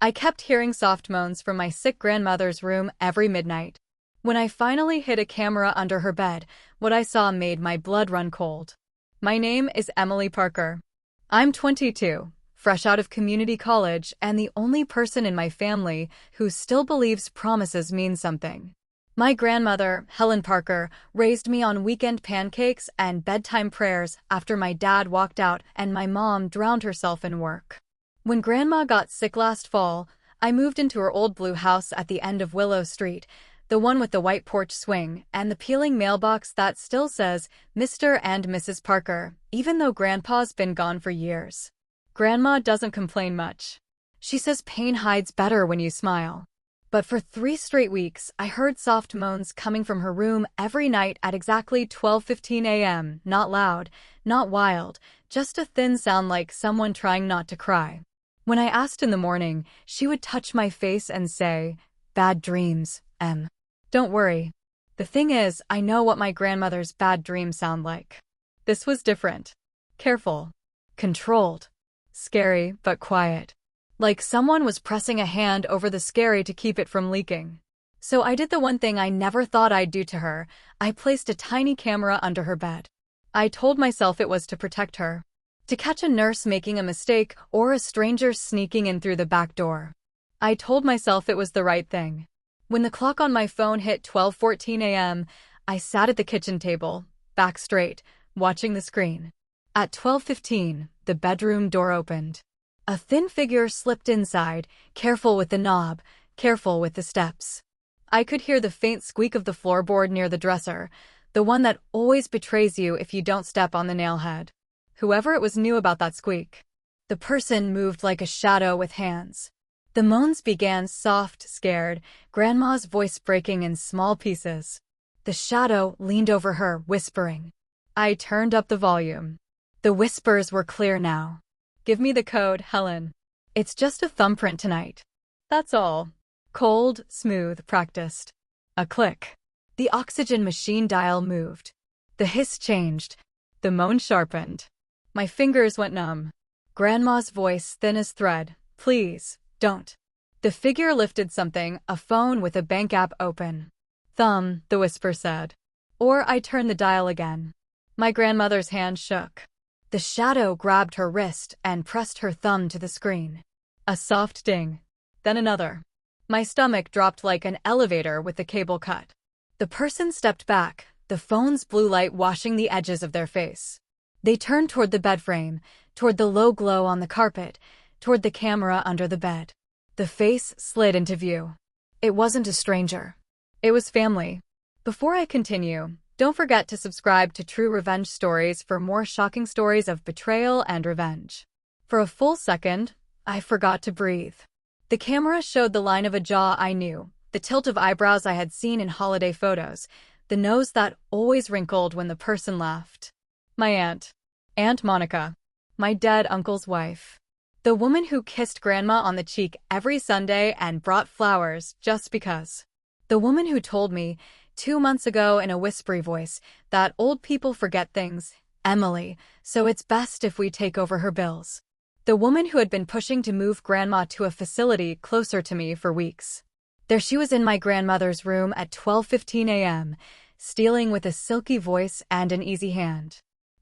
I kept hearing soft moans from my sick grandmother's room every midnight. When I finally hid a camera under her bed, what I saw made my blood run cold. My name is Emily Parker. I'm 22, fresh out of community college, and the only person in my family who still believes promises mean something. My grandmother, Helen Parker, raised me on weekend pancakes and bedtime prayers after my dad walked out and my mom drowned herself in work. When Grandma got sick last fall, I moved into her old blue house at the end of Willow Street, the one with the white porch swing and the peeling mailbox that still says Mr. and Mrs. Parker, even though Grandpa's been gone for years. Grandma doesn't complain much. She says pain hides better when you smile. But for 3 straight weeks, I heard soft moans coming from her room every night at exactly 12:15 a.m., not loud, not wild, just a thin sound like someone trying not to cry. When I asked in the morning, she would touch my face and say, "Bad dreams, Em. Don't worry. The thing is, I know what my grandmother's bad dreams sound like." This was different. Careful. Controlled. Scary, but quiet. Like someone was pressing a hand over the scary to keep it from leaking. So I did the one thing I never thought I'd do to her. I placed a tiny camera under her bed. I told myself it was to protect her. To catch a nurse making a mistake or a stranger sneaking in through the back door. I told myself it was the right thing. When the clock on my phone hit 12:14 a.m., I sat at the kitchen table, back straight, watching the screen. At 12:15, the bedroom door opened. A thin figure slipped inside, careful with the knob, careful with the steps. I could hear the faint squeak of the floorboard near the dresser, the one that always betrays you if you don't step on the nail head. Whoever it was knew about that squeak. The person moved like a shadow with hands. The moans began soft, scared, Grandma's voice breaking in small pieces. The shadow leaned over her, whispering. I turned up the volume. The whispers were clear now. "Give me the code, Helen. It's just a thumbprint tonight. That's all." Cold, smooth, practiced. A click. The oxygen machine dial moved. The hiss changed. The moan sharpened. My fingers went numb. Grandma's voice thin as thread. "Please, don't." The figure lifted something, a phone with a bank app open. "Thumb," the whisper said. Or I turned the dial again. My grandmother's hand shook. The shadow grabbed her wrist and pressed her thumb to the screen. A soft ding. Then another. My stomach dropped like an elevator with the cable cut. The person stepped back, the phone's blue light washing the edges of their face. They turned toward the bed frame, toward the low glow on the carpet, toward the camera under the bed. The face slid into view. It wasn't a stranger. It was family. Before I continue, don't forget to subscribe to True Revenge Stories for more shocking stories of betrayal and revenge. For a full second, I forgot to breathe. The camera showed the line of a jaw I knew, the tilt of eyebrows I had seen in holiday photos, the nose that always wrinkled when the person laughed. My aunt. Aunt Monica. My dead uncle's wife. The woman who kissed Grandma on the cheek every Sunday and brought flowers just because. The woman who told me, 2 months ago in a whispery voice, that old people forget things, Emily, so it's best if we take over her bills. The woman who had been pushing to move Grandma to a facility closer to me for weeks. There she was in my grandmother's room at 12:15 a.m., stealing with a silky voice and an easy hand.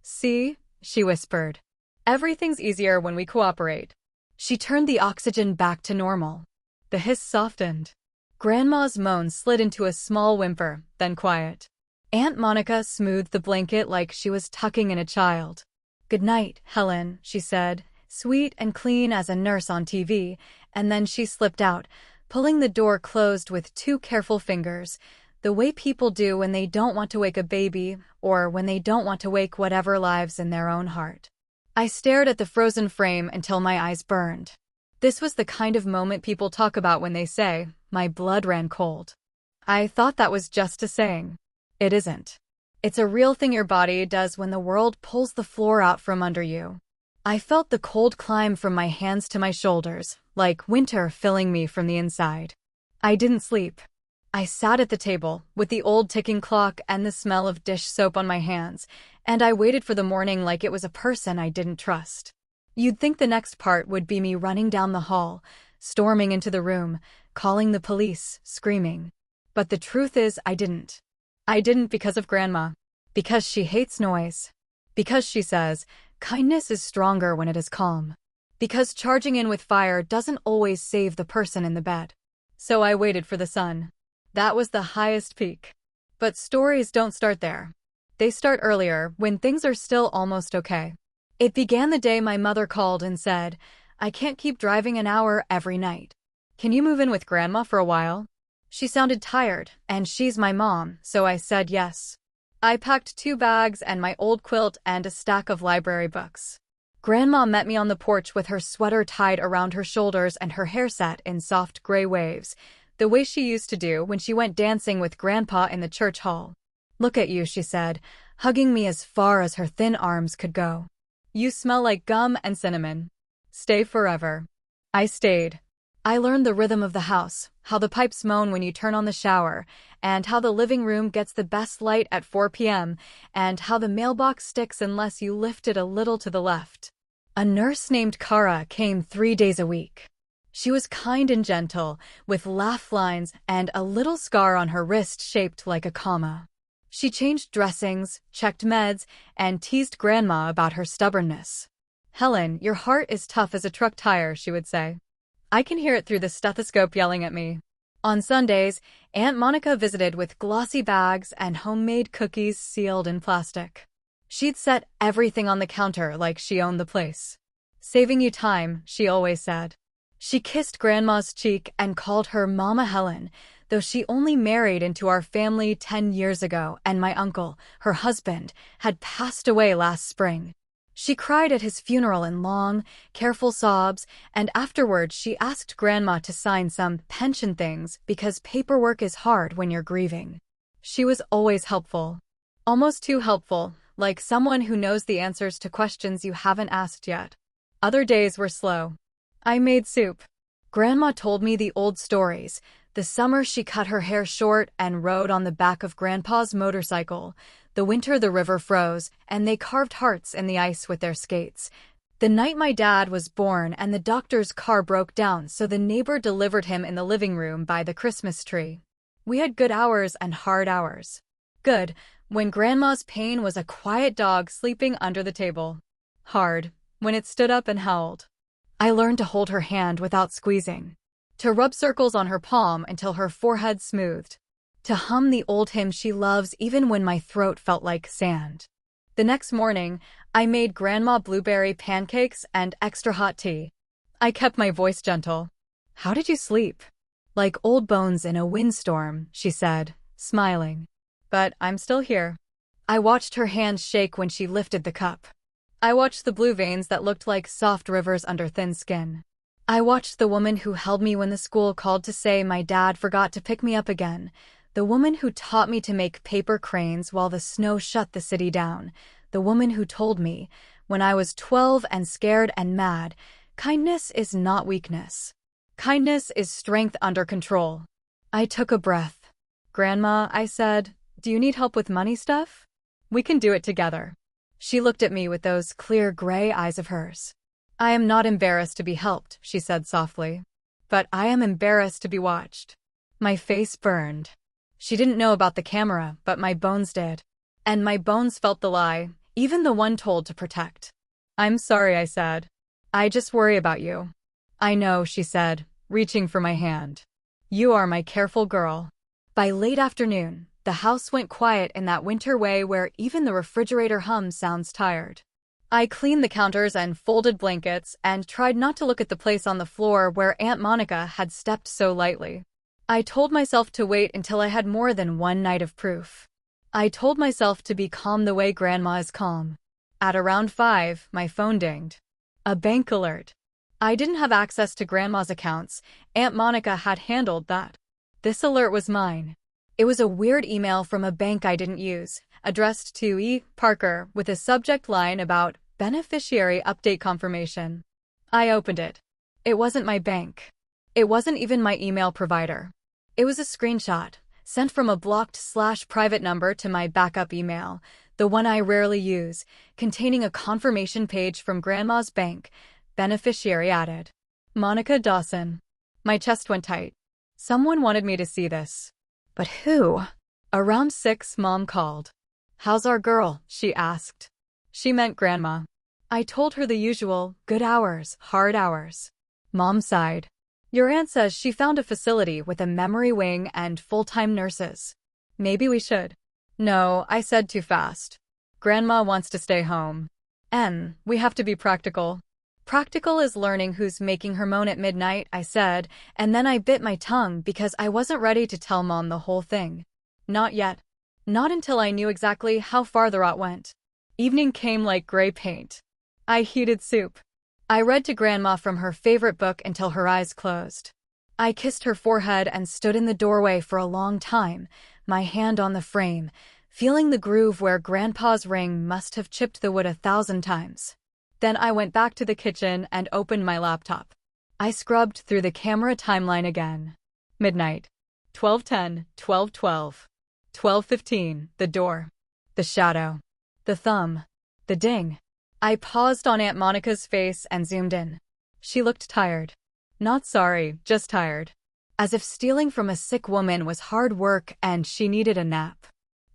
"See," she whispered. "Everything's easier when we cooperate." She turned the oxygen back to normal. The hiss softened. Grandma's moan slid into a small whimper, then quiet. Aunt Monica smoothed the blanket like she was tucking in a child. "Good night, Helen," she said, sweet and clean as a nurse on TV, and then she slipped out, pulling the door closed with 2 careful fingers, the way people do when they don't want to wake a baby or when they don't want to wake whatever lives in their own heart. I stared at the frozen frame until my eyes burned. This was the kind of moment people talk about when they say, "My blood ran cold." I thought that was just a saying. It isn't. It's a real thing your body does when the world pulls the floor out from under you. I felt the cold climb from my hands to my shoulders, like winter filling me from the inside. I didn't sleep. I sat at the table, with the old ticking clock and the smell of dish soap on my hands, and I waited for the morning like it was a person I didn't trust. You'd think the next part would be me running down the hall, storming into the room, calling the police, screaming. But the truth is, I didn't. I didn't because of Grandma. Because she hates noise. Because she says, kindness is stronger when it is calm. Because charging in with fire doesn't always save the person in the bed. So I waited for the sun. That was the highest peak. But stories don't start there. They start earlier, when things are still almost okay. It began the day my mother called and said, I can't keep driving an hour every night. Can you move in with Grandma for a while? She sounded tired, and she's my mom, so I said yes. I packed 2 bags and my old quilt and a stack of library books. Grandma met me on the porch with her sweater tied around her shoulders and her hair set in soft gray waves, the way she used to do when she went dancing with Grandpa in the church hall. Look at you, she said, hugging me as far as her thin arms could go. You smell like gum and cinnamon. Stay forever. I stayed. I learned the rhythm of the house, how the pipes moan when you turn on the shower, and how the living room gets the best light at 4 p.m., and how the mailbox sticks unless you lift it a little to the left. A nurse named Kara came 3 days a week. She was kind and gentle, with laugh lines and a little scar on her wrist shaped like a comma. She changed dressings, checked meds, and teased Grandma about her stubbornness. Helen, your heart is tough as a truck tire, she would say. I can hear it through the stethoscope yelling at me. On Sundays, Aunt Monica visited with glossy bags and homemade cookies sealed in plastic. She'd set everything on the counter like she owned the place. Saving you time, she always said. She kissed Grandma's cheek and called her Mama Helen, though she only married into our family 10 years ago, and my uncle, her husband, had passed away last spring. She cried at his funeral in long, careful sobs, and afterwards she asked Grandma to sign some pension things because paperwork is hard when you're grieving. She was always helpful. Almost too helpful, like someone who knows the answers to questions you haven't asked yet. Other days were slow. I made soup. Grandma told me the old stories. The summer she cut her hair short and rode on the back of Grandpa's motorcycle. The winter the river froze, and they carved hearts in the ice with their skates. The night my dad was born and the doctor's car broke down, so the neighbor delivered him in the living room by the Christmas tree. We had good hours and hard hours. Good, when Grandma's pain was a quiet dog sleeping under the table. Hard, when it stood up and howled. I learned to hold her hand without squeezing. To rub circles on her palm until her forehead smoothed. To hum the old hymn she loves even when my throat felt like sand. The next morning, I made Grandma blueberry pancakes and extra hot tea. I kept my voice gentle. How did you sleep? Like old bones in a windstorm, she said, smiling. But I'm still here. I watched her hands shake when she lifted the cup. I watched the blue veins that looked like soft rivers under thin skin. I watched the woman who held me when the school called to say my dad forgot to pick me up again. The woman who taught me to make paper cranes while the snow shut the city down. The woman who told me, when I was 12 and scared and mad, kindness is not weakness. Kindness is strength under control. I took a breath. Grandma, I said, do you need help with money stuff? We can do it together. She looked at me with those clear gray eyes of hers. I am not embarrassed to be helped, she said softly. But I am embarrassed to be watched. My face burned. She didn't know about the camera, but my bones did. And my bones felt the lie, even the one told to protect. I'm sorry, I said. I just worry about you. I know, she said, reaching for my hand. You are my careful girl. By late afternoon, the house went quiet in that winter way where even the refrigerator hum sounds tired. I cleaned the counters and folded blankets and tried not to look at the place on the floor where Aunt Monica had stepped so lightly. I told myself to wait until I had more than one night of proof. I told myself to be calm the way Grandma is calm. At around 5, my phone dinged. A bank alert. I didn't have access to Grandma's accounts. Aunt Monica had handled that. This alert was mine. It was a weird email from a bank I didn't use, addressed to E. Parker with a subject line about beneficiary update confirmation. I opened it. It wasn't my bank. It wasn't even my email provider. It was a screenshot, sent from a blocked/private number to my backup email, the one I rarely use, containing a confirmation page from Grandma's bank, beneficiary added. Monica Dawson. My chest went tight. Someone wanted me to see this. But who? Around 6, Mom called. "How's our girl?" she asked. She meant Grandma. I told her the usual, good hours, hard hours. Mom sighed. "Your aunt says she found a facility with a memory wing and full-time nurses. Maybe we should." "No," I said too fast. "Grandma wants to stay home. And we have to be practical." "Practical is learning who's making her moan at midnight," I said, and then I bit my tongue because I wasn't ready to tell Mom the whole thing. Not yet. Not until I knew exactly how far the rot went. Evening came like gray paint. I heated soup. I read to Grandma from her favorite book until her eyes closed. I kissed her forehead and stood in the doorway for a long time, my hand on the frame, feeling the groove where Grandpa's ring must have chipped the wood 1,000 times. Then I went back to the kitchen and opened my laptop. I scrubbed through the camera timeline again. Midnight. 12:10, 12:12. 12:15, the door. The shadow. The thumb. The ding. I paused on Aunt Monica's face and zoomed in. She looked tired. Not sorry, just tired. As if stealing from a sick woman was hard work and she needed a nap.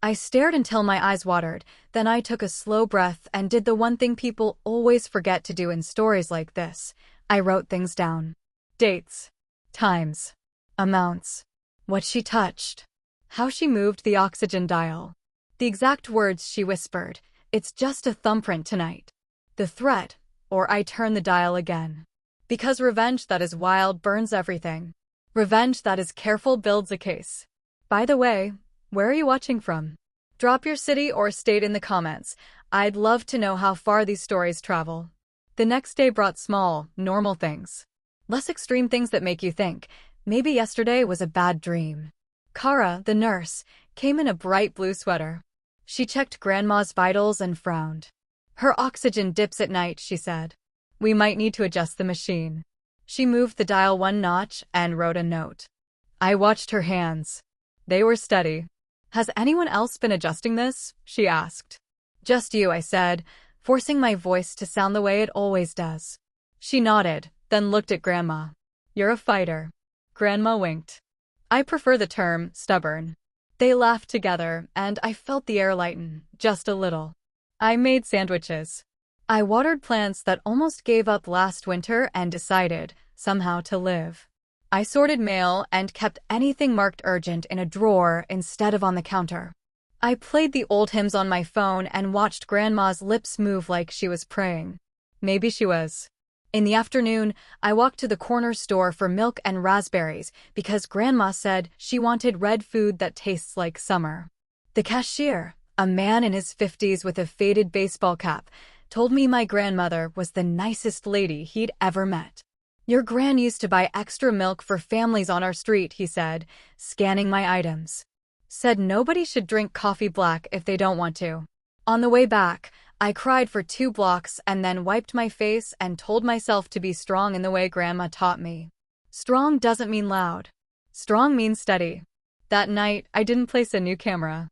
I stared until my eyes watered, then I took a slow breath and did the one thing people always forget to do in stories like this. I wrote things down. Dates. Times. Amounts. What she touched. How she moved the oxygen dial. The exact words she whispered. "It's just a thumbprint tonight." The threat, or I turn the dial again. Because revenge that is wild burns everything. Revenge that is careful builds a case. By the way, where are you watching from? Drop your city or state in the comments. I'd love to know how far these stories travel. The next day brought small, normal things. Less extreme things that make you think, maybe yesterday was a bad dream. Kara, the nurse, came in a bright blue sweater. She checked Grandma's vitals and frowned. "Her oxygen dips at night," she said. "We might need to adjust the machine." She moved the dial one notch and wrote a note. I watched her hands. They were steady. "Has anyone else been adjusting this?" she asked. "Just you," I said, forcing my voice to sound the way it always does. She nodded, then looked at Grandma. "You're a fighter." Grandma winked. I prefer the term stubborn. They laughed together, and I felt the air lighten, just a little. I made sandwiches. I watered plants that almost gave up last winter and decided, somehow, to live. I sorted mail and kept anything marked urgent in a drawer instead of on the counter. I played the old hymns on my phone and watched Grandma's lips move like she was praying. Maybe she was. In the afternoon, I walked to the corner store for milk and raspberries because Grandma said she wanted red food that tastes like summer. The cashier, a man in his 50s with a faded baseball cap, told me my grandmother was the nicest lady he'd ever met. "Your gran used to buy extra milk for families on our street," he said, scanning my items. Said nobody should drink coffee black if they don't want to. On the way back, I cried for 2 blocks and then wiped my face and told myself to be strong in the way Grandma taught me. Strong doesn't mean loud. Strong means steady. That night, I didn't place a new camera.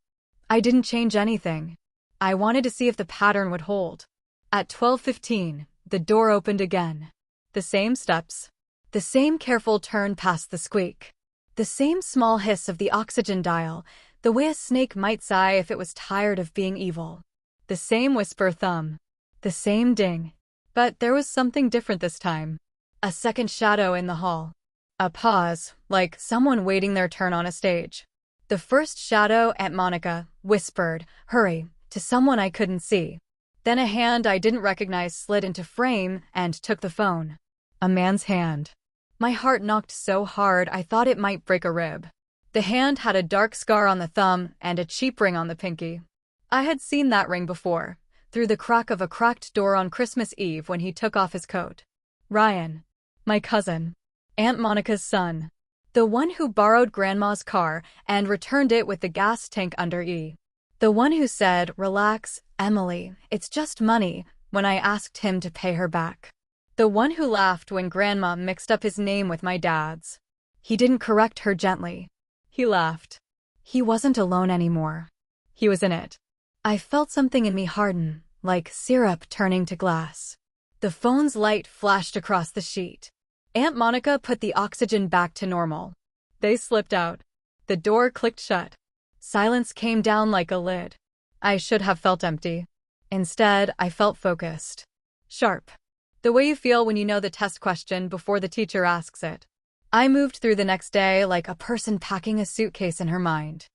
I didn't change anything. I wanted to see if the pattern would hold. At 12:15, the door opened again. The same steps. The same careful turn past the squeak. The same small hiss of the oxygen dial, the way a snake might sigh if it was tired of being evil. The same whisper thumb. The same ding. But there was something different this time. A second shadow in the hall. A pause, like someone waiting their turn on a stage. The first shadow, Aunt Monica, whispered, "Hurry," to someone I couldn't see. Then a hand I didn't recognize slid into frame and took the phone. A man's hand. My heart knocked so hard I thought it might break a rib. The hand had a dark scar on the thumb and a cheap ring on the pinky. I had seen that ring before, through the crack of a cracked door on Christmas Eve when he took off his coat. Ryan. My cousin. Aunt Monica's son. The one who borrowed Grandma's car and returned it with the gas tank under E. The one who said, "Relax, Emily, it's just money," when I asked him to pay her back. The one who laughed when Grandma mixed up his name with my dad's. He didn't correct her gently. He laughed. He wasn't alone anymore. He was in it. I felt something in me harden, like syrup turning to glass. The phone's light flashed across the sheet. Aunt Monica put the oxygen back to normal. They slipped out. The door clicked shut. Silence came down like a lid. I should have felt empty. Instead, I felt focused. Sharp. The way you feel when you know the test question before the teacher asks it. I moved through the next day like a person packing a suitcase in her mind.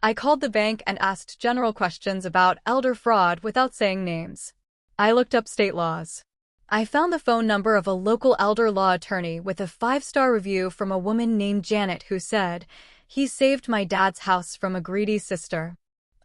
I called the bank and asked general questions about elder fraud without saying names. I looked up state laws. I found the phone number of a local elder law attorney with a 5-star review from a woman named Janet who said, "He saved my dad's house from a greedy sister."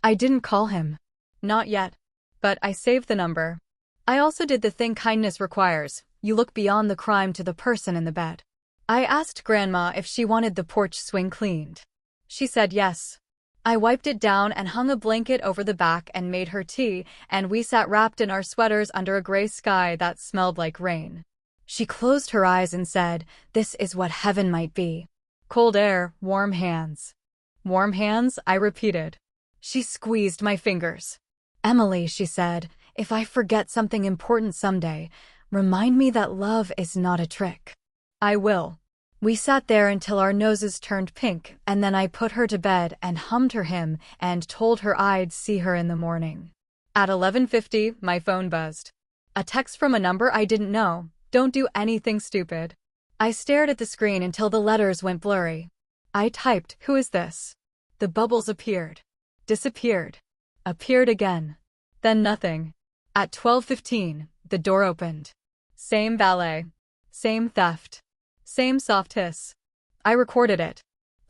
I didn't call him. Not yet. But I saved the number. I also did the thing kindness requires. You look beyond the crime to the person in the bed. I asked Grandma if she wanted the porch swing cleaned. She said yes. I wiped it down and hung a blanket over the back and made her tea, and we sat wrapped in our sweaters under a gray sky that smelled like rain. She closed her eyes and said, "This is what heaven might be. Cold air, warm hands." Warm hands, I repeated. She squeezed my fingers. "Emily," she said, "if I forget something important someday, remind me that love is not a trick." I will. We sat there until our noses turned pink, and then I put her to bed and hummed her hymn and told her I'd see her in the morning. At 11:50, my phone buzzed. A text from a number I didn't know. "Don't do anything stupid." I stared at the screen until the letters went blurry. I typed, "Who is this?" The bubbles appeared. Disappeared. Appeared again. Then nothing. At 12:15, the door opened. Same ballet. Same theft. Same soft hiss. I recorded it.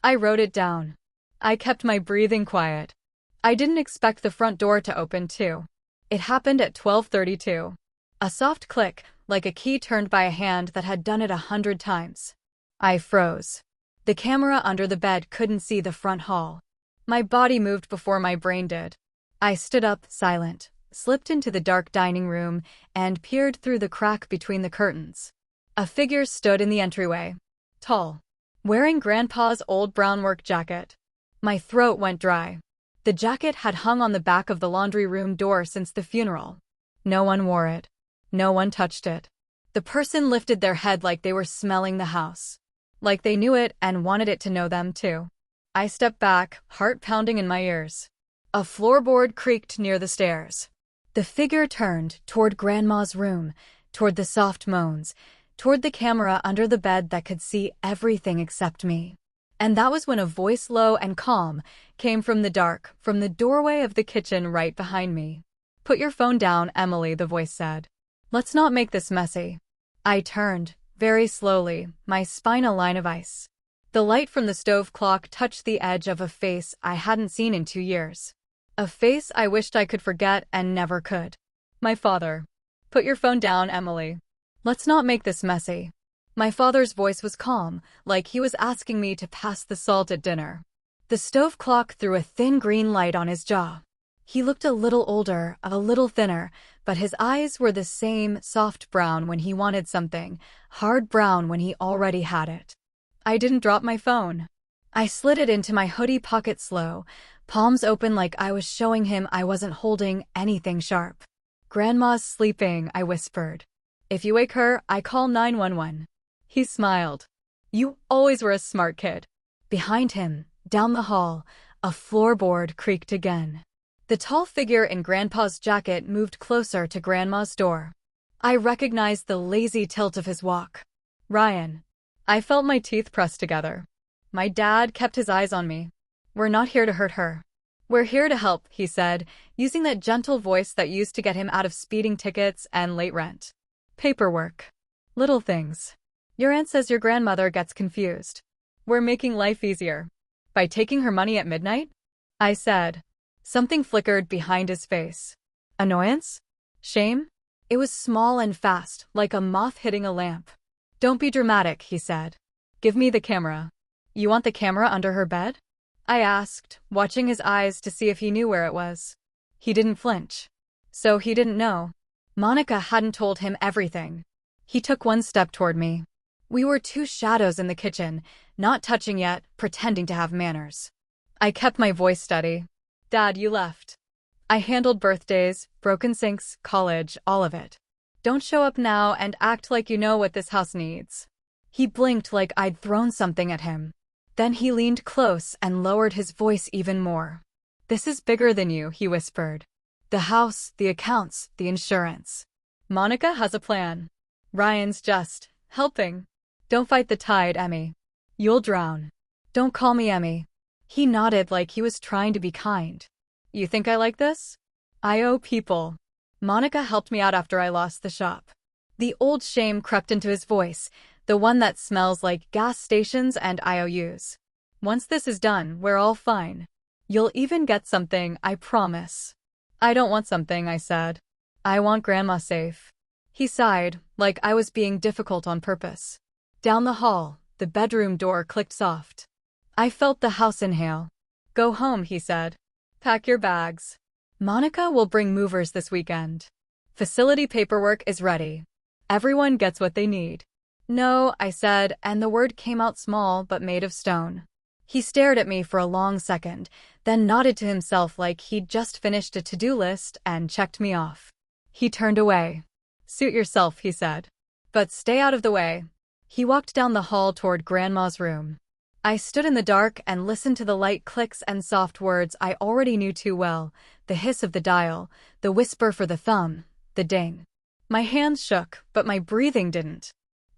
I wrote it down. I kept my breathing quiet. I didn't expect the front door to open too. It happened at 12:32. A soft click, like a key turned by a hand that had done it 100 times. I froze. The camera under the bed couldn't see the front hall. My body moved before my brain did. I stood up, silent, slipped into the dark dining room, and peered through the crack between the curtains. A figure stood in the entryway. Tall. Wearing Grandpa's old brown work jacket. My throat went dry. The jacket had hung on the back of the laundry room door since the funeral. No one wore it. No one touched it. The person lifted their head like they were smelling the house. Like they knew it and wanted it to know them too. I stepped back, heart pounding in my ears. A floorboard creaked near the stairs. The figure turned toward Grandma's room, toward the soft moans, toward the camera under the bed that could see everything except me. And that was when a voice low and calm came from the dark, from the doorway of the kitchen right behind me. "Put your phone down, Emily," the voice said. "Let's not make this messy." I turned, very slowly, my spine a line of ice. The light from the stove clock touched the edge of a face I hadn't seen in 2 years. A face I wished I could forget and never could. My father. "Put your phone down, Emily. Let's not make this messy." My father's voice was calm, like he was asking me to pass the salt at dinner. The stove clock threw a thin green light on his jaw. He looked a little older, a little thinner, but his eyes were the same, soft brown when he wanted something, hard brown when he already had it. I didn't drop my phone. I slid it into my hoodie pocket slow, palms open like I was showing him I wasn't holding anything sharp. "Grandma's sleeping," I whispered. "If you wake her, I call 911. He smiled. "You always were a smart kid." Behind him, down the hall, a floorboard creaked again. The tall figure in Grandpa's jacket moved closer to Grandma's door. I recognized the lazy tilt of his walk. Ryan. I felt my teeth pressed together. My dad kept his eyes on me. "We're not here to hurt her. We're here to help," he said, using that gentle voice that used to get him out of speeding tickets and late rent. "Paperwork. Little things. Your aunt says your grandmother gets confused. We're making life easier. By taking her money at midnight?" I said. Something flickered behind his face. Annoyance? Shame? It was small and fast, like a moth hitting a lamp. "Don't be dramatic," he said. "Give me the camera." "You want the camera under her bed?" I asked, watching his eyes to see if he knew where it was. He didn't flinch. So he didn't know. Monica hadn't told him everything. He took one step toward me. We were two shadows in the kitchen, not touching yet, pretending to have manners. I kept my voice steady. "Dad, you left. I handled birthdays, broken sinks, college, all of it. Don't show up now and act like you know what this house needs." He blinked like I'd thrown something at him. Then he leaned close and lowered his voice even more. "This is bigger than you," he whispered. "The house, the accounts, the insurance. Monica has a plan. Ryan's just helping. Don't fight the tide, Emmy. You'll drown. Don't call me Emmy." He nodded like he was trying to be kind. "You think I like this? I owe people. Monica helped me out after I lost the shop." The old shame crept into his voice, the one that smells like gas stations and IOUs. "Once this is done, we're all fine. You'll even get something, I promise." "I don't want something," I said. "I want Grandma safe." He sighed, like I was being difficult on purpose. Down the hall, the bedroom door clicked soft. I felt the house inhale. "Go home," he said. "Pack your bags. Monica will bring movers this weekend. Facility paperwork is ready. Everyone gets what they need." "No," I said, and the word came out small but made of stone. He stared at me for a long second, then nodded to himself like he'd just finished a to-do list and checked me off. He turned away. "Suit yourself," he said. "But stay out of the way." He walked down the hall toward Grandma's room. I stood in the dark and listened to the light clicks and soft words I already knew too well, the hiss of the dial, the whisper for the thumb, the ding. My hands shook, but my breathing didn't.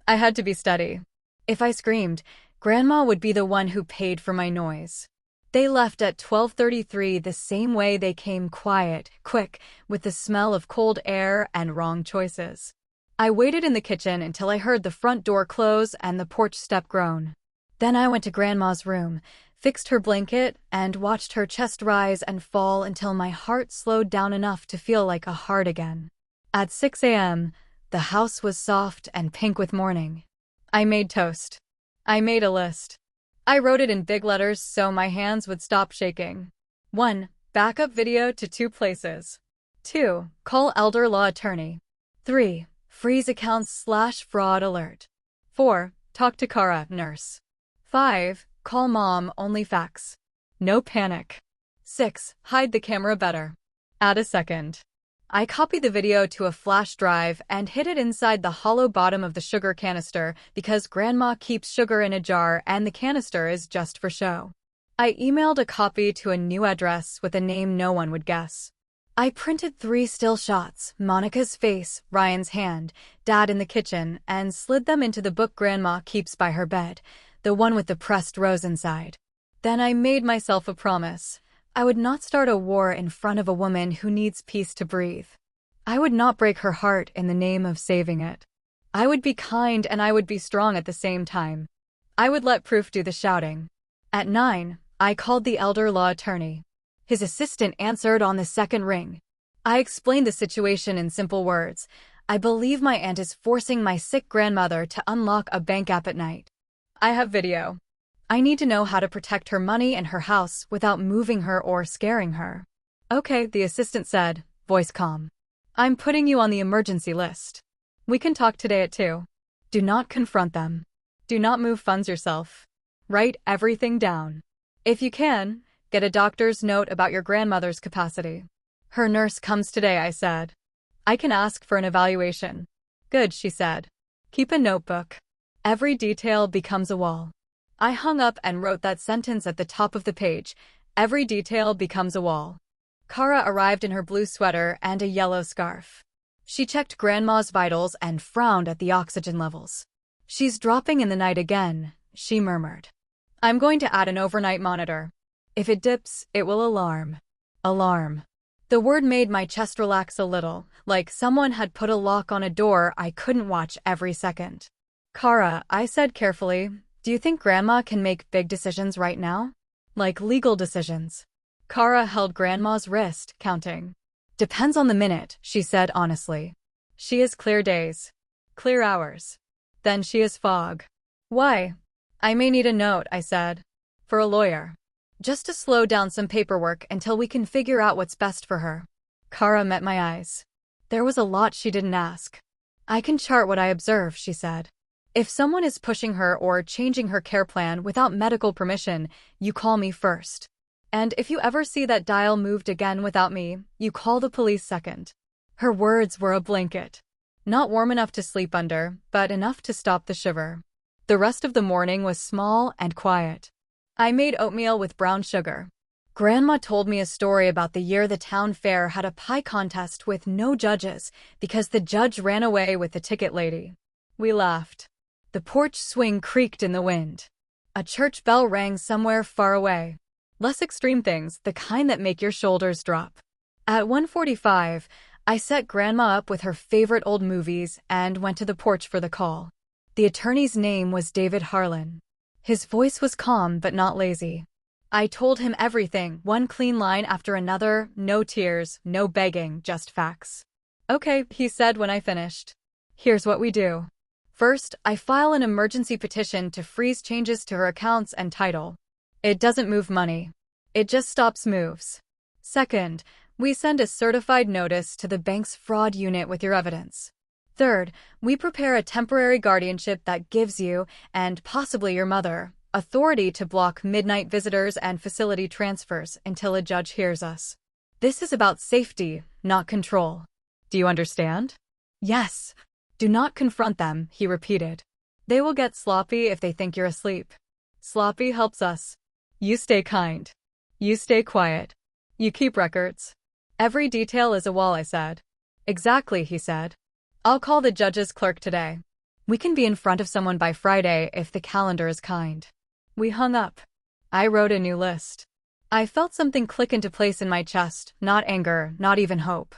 I had to be steady. If I screamed, Grandma would be the one who paid for my noise. They left at 12:33 the same way they came, quiet, quick, with the smell of cold air and wrong choices. I waited in the kitchen until I heard the front door close and the porch step groan. Then I went to Grandma's room, fixed her blanket, and watched her chest rise and fall until my heart slowed down enough to feel like a heart again. At 6 a.m., the house was soft and pink with morning. I made toast. I made a list. I wrote it in big letters so my hands would stop shaking. 1. Backup video to 2 places. 2. Call elder law attorney. 3. Freeze accounts/fraud alert. 4. Talk to Kara, nurse. 5. Call mom, only fax. No panic. 6. Hide the camera better. Add a second. I copied the video to a flash drive and hid it inside the hollow bottom of the sugar canister because Grandma keeps sugar in a jar and the canister is just for show. I emailed a copy to a new address with a name no one would guess. I printed 3 still shots, Monica's face, Ryan's hand, Dad in the kitchen, and slid them into the book Grandma keeps by her bed, the one with the pressed rose inside. Then I made myself a promise. I would not start a war in front of a woman who needs peace to breathe. I would not break her heart in the name of saving it. I would be kind and I would be strong at the same time. I would let proof do the shouting. At 9, I called the elder law attorney. His assistant answered on the second ring. I explained the situation in simple words. I believe my aunt is forcing my sick grandmother to unlock a bank app at night. I have video. I need to know how to protect her money and her house without moving her or scaring her. Okay, the assistant said, voice calm. I'm putting you on the emergency list. We can talk today at 2. Do not confront them. Do not move funds yourself. Write everything down. If you can, get a doctor's note about your grandmother's capacity. Her nurse comes today, I said. I can ask for an evaluation. Good, she said. Keep a notebook. Every detail becomes a wall. I hung up and wrote that sentence at the top of the page. Every detail becomes a wall. Kara arrived in her blue sweater and a yellow scarf. She checked Grandma's vitals and frowned at the oxygen levels. She's dropping in the night again, she murmured. I'm going to add an overnight monitor. If it dips, it will alarm. Alarm. The word made my chest relax a little, like someone had put a lock on a door I couldn't watch every second. Kara, I said carefully, do you think Grandma can make big decisions right now? Like legal decisions? Kara held Grandma's wrist, counting. Depends on the minute, she said honestly. She has clear days. Clear hours. Then she has fog. Why? I may need a note, I said. For a lawyer. Just to slow down some paperwork until we can figure out what's best for her. Kara met my eyes. There was a lot she didn't ask. I can chart what I observe, she said. If someone is pushing her or changing her care plan without medical permission, you call me first. And if you ever see that dial moved again without me, you call the police second. Her words were a blanket. Not warm enough to sleep under, but enough to stop the shiver. The rest of the morning was small and quiet. I made oatmeal with brown sugar. Grandma told me a story about the year the town fair had a pie contest with no judges because the judge ran away with the ticket lady. We laughed. The porch swing creaked in the wind. A church bell rang somewhere far away. Less extreme things, the kind that make your shoulders drop. At 1:45, I set Grandma up with her favorite old movies and went to the porch for the call. The attorney's name was David Harlan. His voice was calm but not lazy. I told him everything, one clean line after another, no tears, no begging, just facts. Okay, he said when I finished. Here's what we do. First, I file an emergency petition to freeze changes to her accounts and title. It doesn't move money. It just stops moves. Second, we send a certified notice to the bank's fraud unit with your evidence. Third, we prepare a temporary guardianship that gives you, and possibly your mother, authority to block midnight visitors and facility transfers until a judge hears us. This is about safety, not control. Do you understand? Yes. Do not confront them, he repeated. They will get sloppy if they think you're asleep. Sloppy helps us. You stay kind. You stay quiet. You keep records. Every detail is a wall, I said. Exactly, he said. I'll call the judge's clerk today. We can be in front of someone by Friday if the calendar is kind. We hung up. I wrote a new list. I felt something click into place in my chest, not anger, not even hope.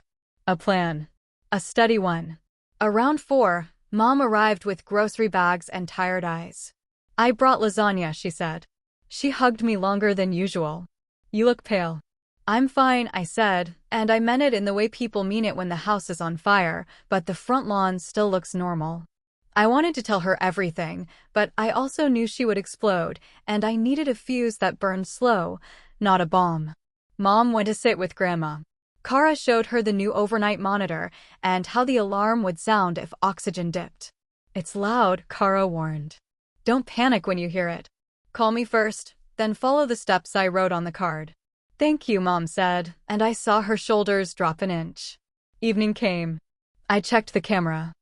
A plan. A steady one. Around 4, Mom arrived with grocery bags and tired eyes. I brought lasagna, she said. She hugged me longer than usual. You look pale. I'm fine, I said, and I meant it in the way people mean it when the house is on fire, but the front lawn still looks normal. I wanted to tell her everything, but I also knew she would explode, and I needed a fuse that burned slow, not a bomb. Mom went to sit with Grandma. Kara showed her the new overnight monitor and how the alarm would sound if oxygen dipped. It's loud, Kara warned. Don't panic when you hear it. Call me first, then follow the steps I wrote on the card. Thank you, Mom said, and I saw her shoulders drop an inch. Evening came. I checked the camera.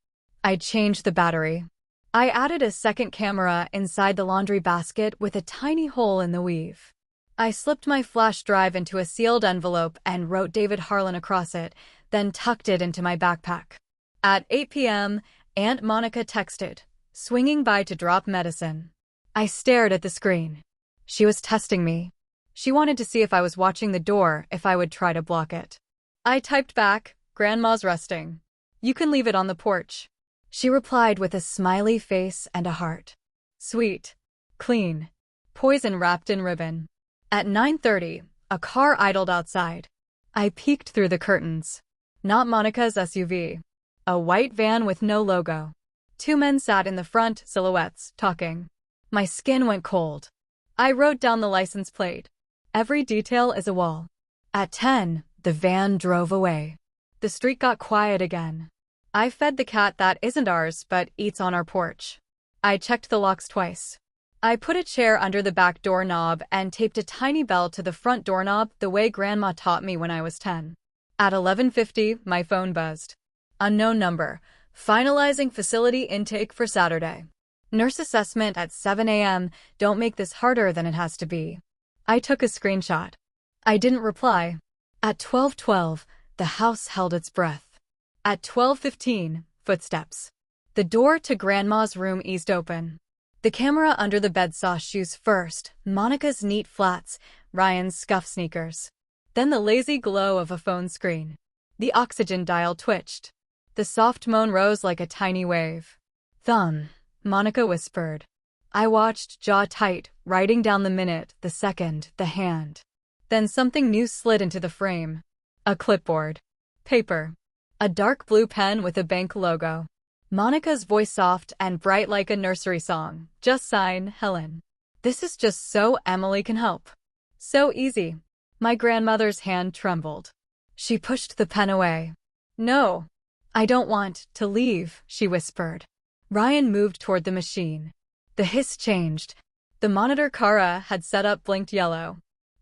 I changed the battery. I added a second camera inside the laundry basket with a tiny hole in the weave. I slipped my flash drive into a sealed envelope and wrote David Harlan across it, then tucked it into my backpack. At 8 p.m., Aunt Monica texted, swinging by to drop medicine. I stared at the screen. She was testing me. She wanted to see if I was watching the door, if I would try to block it. I typed back, Grandma's resting. You can leave it on the porch. She replied with a smiley face and a heart. Sweet. Clean. Poison wrapped in ribbon. At 9:30, a car idled outside. I peeked through the curtains. Not Monica's SUV. A white van with no logo. 2 men sat in the front, silhouettes, talking. My skin went cold. I wrote down the license plate. Every detail is a wall. At 10, the van drove away. The street got quiet again. I fed the cat that isn't ours but eats on our porch. I checked the locks twice. I put a chair under the back door knob and taped a tiny bell to the front doorknob the way Grandma taught me when I was 10. At 11:50, my phone buzzed. Unknown number. Finalizing facility intake for Saturday. Nurse assessment at 7 a.m. Don't make this harder than it has to be. I took a screenshot. I didn't reply. At 12:12, the house held its breath. At 12:15, footsteps. The door to Grandma's room eased open. The camera under the bed saw shoes first, Monica's neat flats, Ryan's scuff sneakers. Then the lazy glow of a phone screen. The oxygen dial twitched. The soft moan rose like a tiny wave. Thumb, Monica whispered. I watched, jaw tight, writing down the minute, the second, the hand. Then something new slid into the frame. A clipboard. Paper. A dark blue pen with a bank logo. Monica's voice soft and bright like a nursery song. Just sign, Helen. This is just so Emily can help. So easy. My grandmother's hand trembled. She pushed the pen away. No. I don't want to leave, she whispered. Ryan moved toward the machine. The hiss changed. The monitor Kara had set up blinked yellow.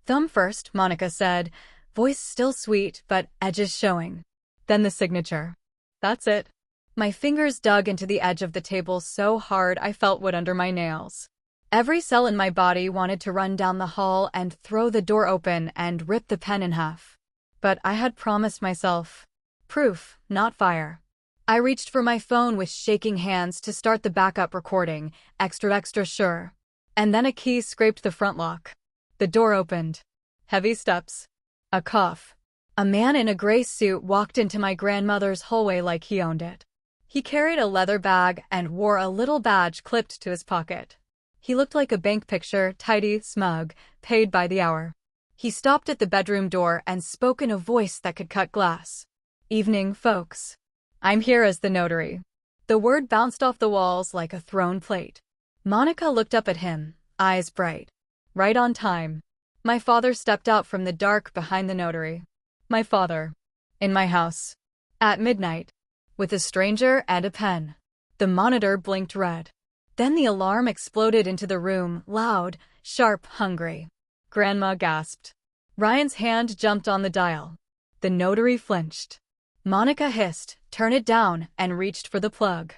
Thumb first, Monica said, voice still sweet but edges showing. Then the signature. That's it. My fingers dug into the edge of the table so hard I felt wood under my nails. Every cell in my body wanted to run down the hall and throw the door open and rip the pen in half. But I had promised myself proof, not fire. I reached for my phone with shaking hands to start the backup recording, extra sure. And then a key scraped the front lock. The door opened. Heavy steps. A cough. A man in a gray suit walked into my grandmother's hallway like he owned it. He carried a leather bag and wore a little badge clipped to his pocket. He looked like a bank picture, tidy, smug, paid by the hour. He stopped at the bedroom door and spoke in a voice that could cut glass. "Evening, folks. I'm here as the notary." The word bounced off the walls like a thrown plate. Monica looked up at him, eyes bright. Right on time. My father stepped out from the dark behind the notary. My father. In my house. At midnight. With a stranger and a pen. The monitor blinked red. Then the alarm exploded into the room, loud, sharp, hungry. Grandma gasped. Ryan's hand jumped on the dial. The notary flinched. Monica hissed, "Turn it down," and reached for the plug.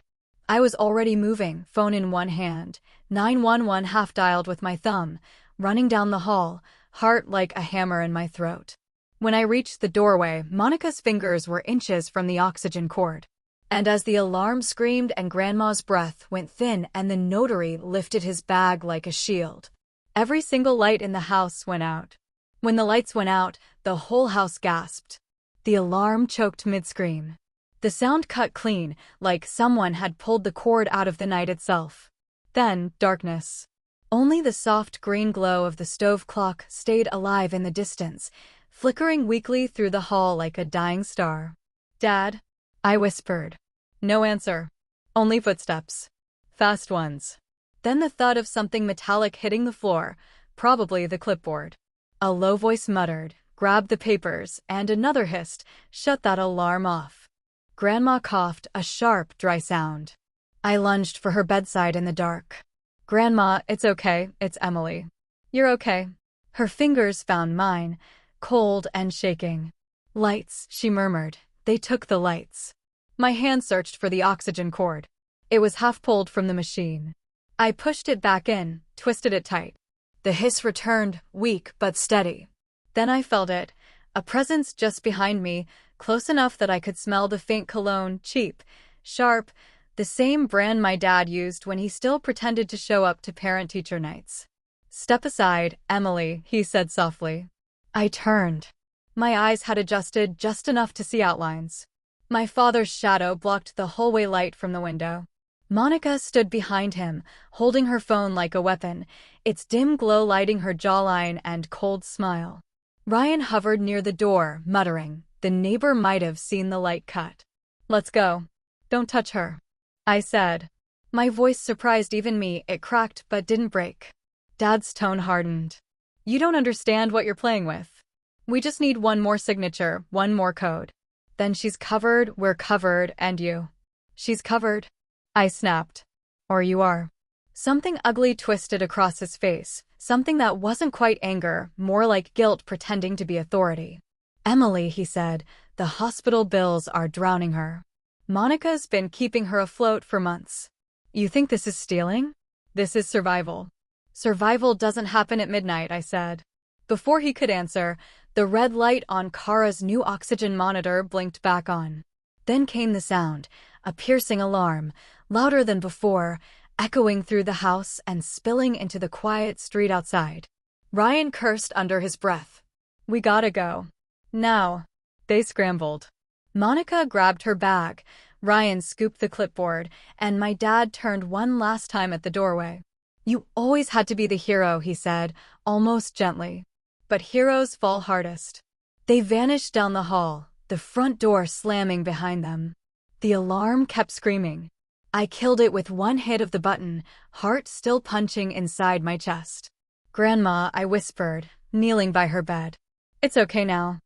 I was already moving, phone in one hand, 911 half-dialed with my thumb, running down the hall, heart like a hammer in my throat. When I reached the doorway, Monica's fingers were inches from the oxygen cord. And as the alarm screamed and Grandma's breath went thin and the notary lifted his bag like a shield, every single light in the house went out. When the lights went out, the whole house gasped. The alarm choked mid-scream. The sound cut clean, like someone had pulled the cord out of the night itself. Then, darkness. Only the soft green glow of the stove clock stayed alive in the distance, flickering weakly through the hall like a dying star. "Dad?" I whispered. No answer. Only footsteps. Fast ones. Then the thud of something metallic hitting the floor, probably the clipboard. A low voice muttered, "Grab the papers," and another hissed, "Shut that alarm off." Grandma coughed, a sharp, dry sound. I lunged for her bedside in the dark. "Grandma, it's okay, it's Emily." "You're okay." Her fingers found mine, cold and shaking. "Lights," she murmured. "They took the lights." My hand searched for the oxygen cord. It was half pulled from the machine. I pushed it back in, twisted it tight. The hiss returned, weak but steady. Then I felt it, a presence just behind me, close enough that I could smell the faint cologne, cheap, sharp, the same brand my dad used when he still pretended to show up to parent-teacher nights. "Step aside, Emily," he said softly. I turned. My eyes had adjusted just enough to see outlines. My father's shadow blocked the hallway light from the window. Monica stood behind him, holding her phone like a weapon, its dim glow lighting her jawline and cold smile. Ryan hovered near the door, muttering. The neighbor might have seen the light cut. "Let's go. Don't touch her," I said. My voice surprised even me. It cracked but didn't break. Dad's tone hardened. "You don't understand what you're playing with. We just need one more signature, one more code. Then she's covered, we're covered, and you." "She's covered," I snapped. "Or you are." Something ugly twisted across his face, something that wasn't quite anger, more like guilt pretending to be authority. "Emily," he said, "the hospital bills are drowning her. Monica's been keeping her afloat for months. You think this is stealing? This is survival." "Survival doesn't happen at midnight," I said. Before he could answer, the red light on Kara's new oxygen monitor blinked back on. Then came the sound, a piercing alarm, louder than before, echoing through the house and spilling into the quiet street outside. Ryan cursed under his breath. "We gotta go. Now." They scrambled. Monica grabbed her bag, Ryan scooped the clipboard, and my dad turned one last time at the doorway. "You always had to be the hero," he said, almost gently. "But heroes fall hardest." They vanished down the hall, the front door slamming behind them. The alarm kept screaming. I killed it with one hit of the button, heart still punching inside my chest. "Grandma," I whispered, kneeling by her bed. "It's okay now.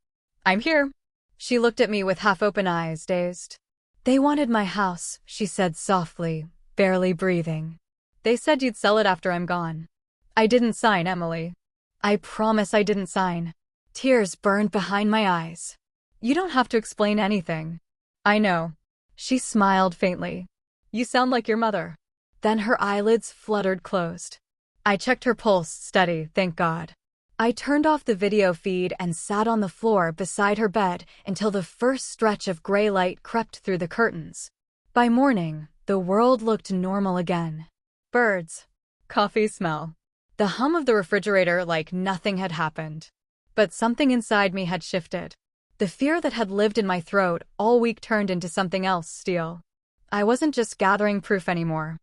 I'm here." She looked at me with half-open eyes, dazed. "They wanted my house," she said softly, barely breathing. "They said you'd sell it after I'm gone." "I didn't sign, Emily. I promise I didn't sign." Tears burned behind my eyes. "You don't have to explain anything." "I know. She smiled faintly. You sound like your mother. Then her eyelids fluttered closed. I checked her pulse, steady, thank God. I turned off the video feed and sat on the floor beside her bed until the first stretch of gray light crept through the curtains. By morning, the world looked normal again. Birds. Coffee smell. The hum of the refrigerator like nothing had happened. But something inside me had shifted. The fear that had lived in my throat all week turned into something else, steel. I wasn't just gathering proof anymore.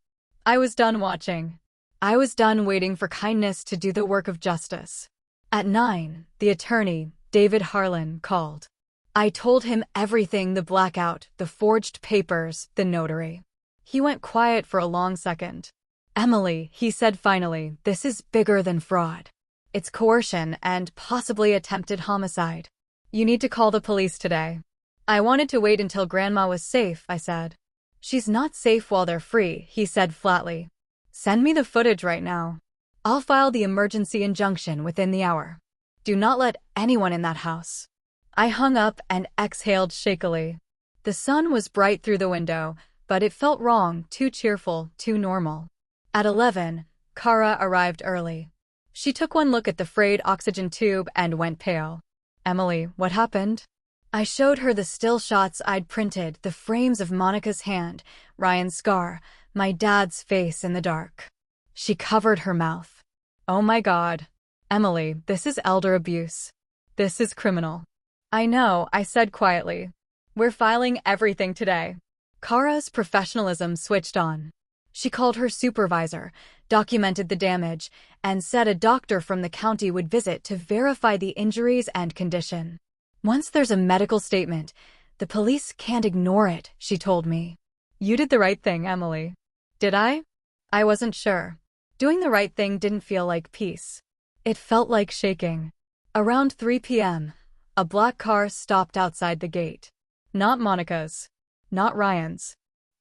I was done watching. I was done waiting for kindness to do the work of justice. At 9, the attorney, David Harlan, called. I told him everything: the blackout, the forged papers, the notary. He went quiet for a long second. Emily, he said finally, this is bigger than fraud. It's coercion and possibly attempted homicide. You need to call the police today. I wanted to wait until Grandma was safe, I said. She's not safe while they're free, he said flatly. Send me the footage right now. I'll file the emergency injunction within the hour. Do not let anyone in that house. I hung up and exhaled shakily. The sun was bright through the window, but it felt wrong, too cheerful, too normal. At 11, Kara arrived early. She took one look at the frayed oxygen tube and went pale. Emily, what happened? I showed her the still shots I'd printed, the frames of Monica's hand, Ryan's scar, my dad's face in the dark. She covered her mouth. Oh my God. Emily, this is elder abuse. This is criminal. I know, I said quietly. We're filing everything today. Kara's professionalism switched on. She called her supervisor, documented the damage, and said a doctor from the county would visit to verify the injuries and condition. Once there's a medical statement, the police can't ignore it, she told me. You did the right thing, Emily. Did I? I wasn't sure. Doing the right thing didn't feel like peace. It felt like shaking. Around 3 p.m., a black car stopped outside the gate. Not Monica's. Not Ryan's.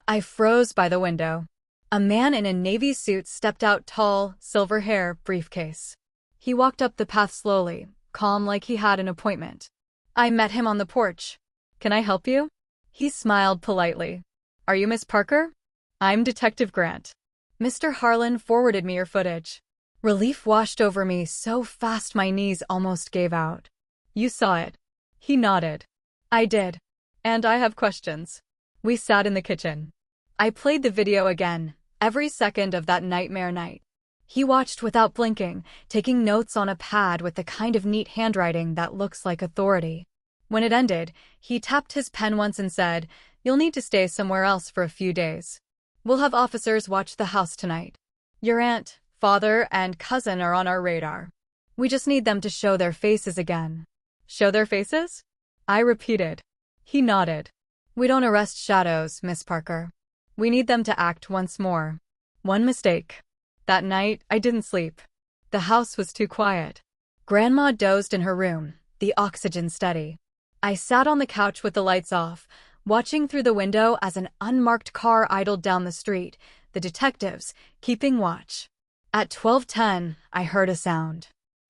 I froze by the window. A man in a navy suit stepped out, tall, silver hair, briefcase. He walked up the path slowly, calm like he had an appointment. I met him on the porch. Can I help you? He smiled politely. Are you Miss Parker? I'm Detective Grant. Mr. Harlan forwarded me your footage. Relief washed over me so fast my knees almost gave out. You saw it. He nodded. I did. And I have questions. We sat in the kitchen. I played the video again, every second of that nightmare night. He watched without blinking, taking notes on a pad with the kind of neat handwriting that looks like authority. When it ended, he tapped his pen once and said, You'll need to stay somewhere else for a few days. We'll have officers watch the house tonight. Your aunt, father, and cousin are on our radar. We just need them to show their faces again. Show their faces? I repeated. He nodded. We don't arrest shadows, Miss Parker. We need them to act once more. One mistake. That night, I didn't sleep. The house was too quiet. Grandma dozed in her room, the oxygen steady. I sat on the couch with the lights off, watching through the window as an unmarked car idled down the street, the detectives keeping watch. At 12:10, I heard a sound.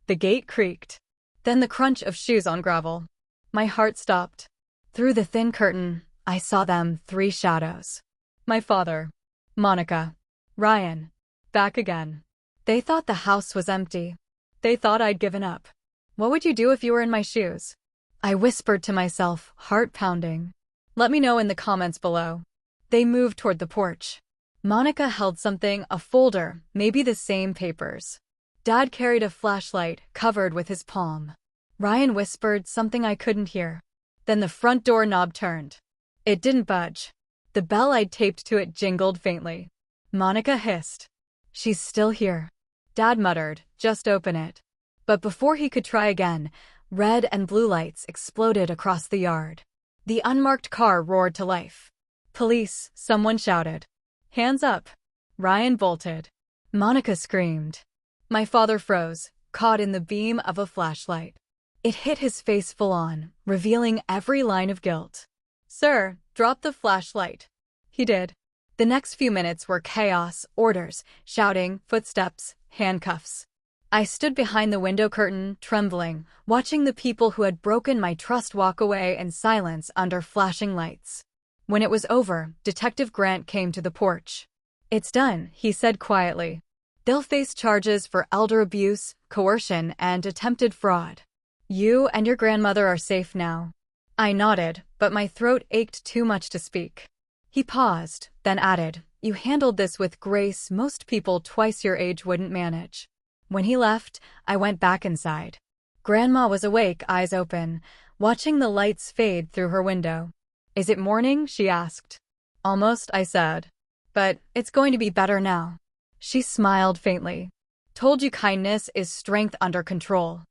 The gate creaked. Then the crunch of shoes on gravel. My heart stopped. Through the thin curtain, I saw them, 3 shadows. My father, Monica, Ryan, back again. They thought the house was empty. They thought I'd given up. What would you do if you were in my shoes? I whispered to myself, heart pounding. Let me know in the comments below. They moved toward the porch. Monica held something, a folder, maybe the same papers. Dad carried a flashlight, covered with his palm. Ryan whispered something I couldn't hear. Then the front door knob turned. It didn't budge. The bell I'd taped to it jingled faintly. Monica hissed. She's still here. Dad muttered, just open it. But before he could try again, red and blue lights exploded across the yard. The unmarked car roared to life. Police, someone shouted. Hands up. Ryan bolted. Monica screamed. My father froze, caught in the beam of a flashlight. It hit his face full on, revealing every line of guilt. Sir, drop the flashlight. He did. The next few minutes were chaos, orders, shouting, footsteps, handcuffs. I stood behind the window curtain, trembling, watching the people who had broken my trust walk away in silence under flashing lights. When it was over, Detective Grant came to the porch. "It's done," he said quietly. "They'll face charges for elder abuse, coercion, and attempted fraud. You and your grandmother are safe now." I nodded, but my throat ached too much to speak. He paused, then added, "You handled this with grace most people twice your age wouldn't manage." When he left, I went back inside. Grandma was awake, eyes open, watching the lights fade through her window. "Is it morning?" she asked. "Almost," I said. "But it's going to be better now." She smiled faintly. "Told you kindness is strength under control."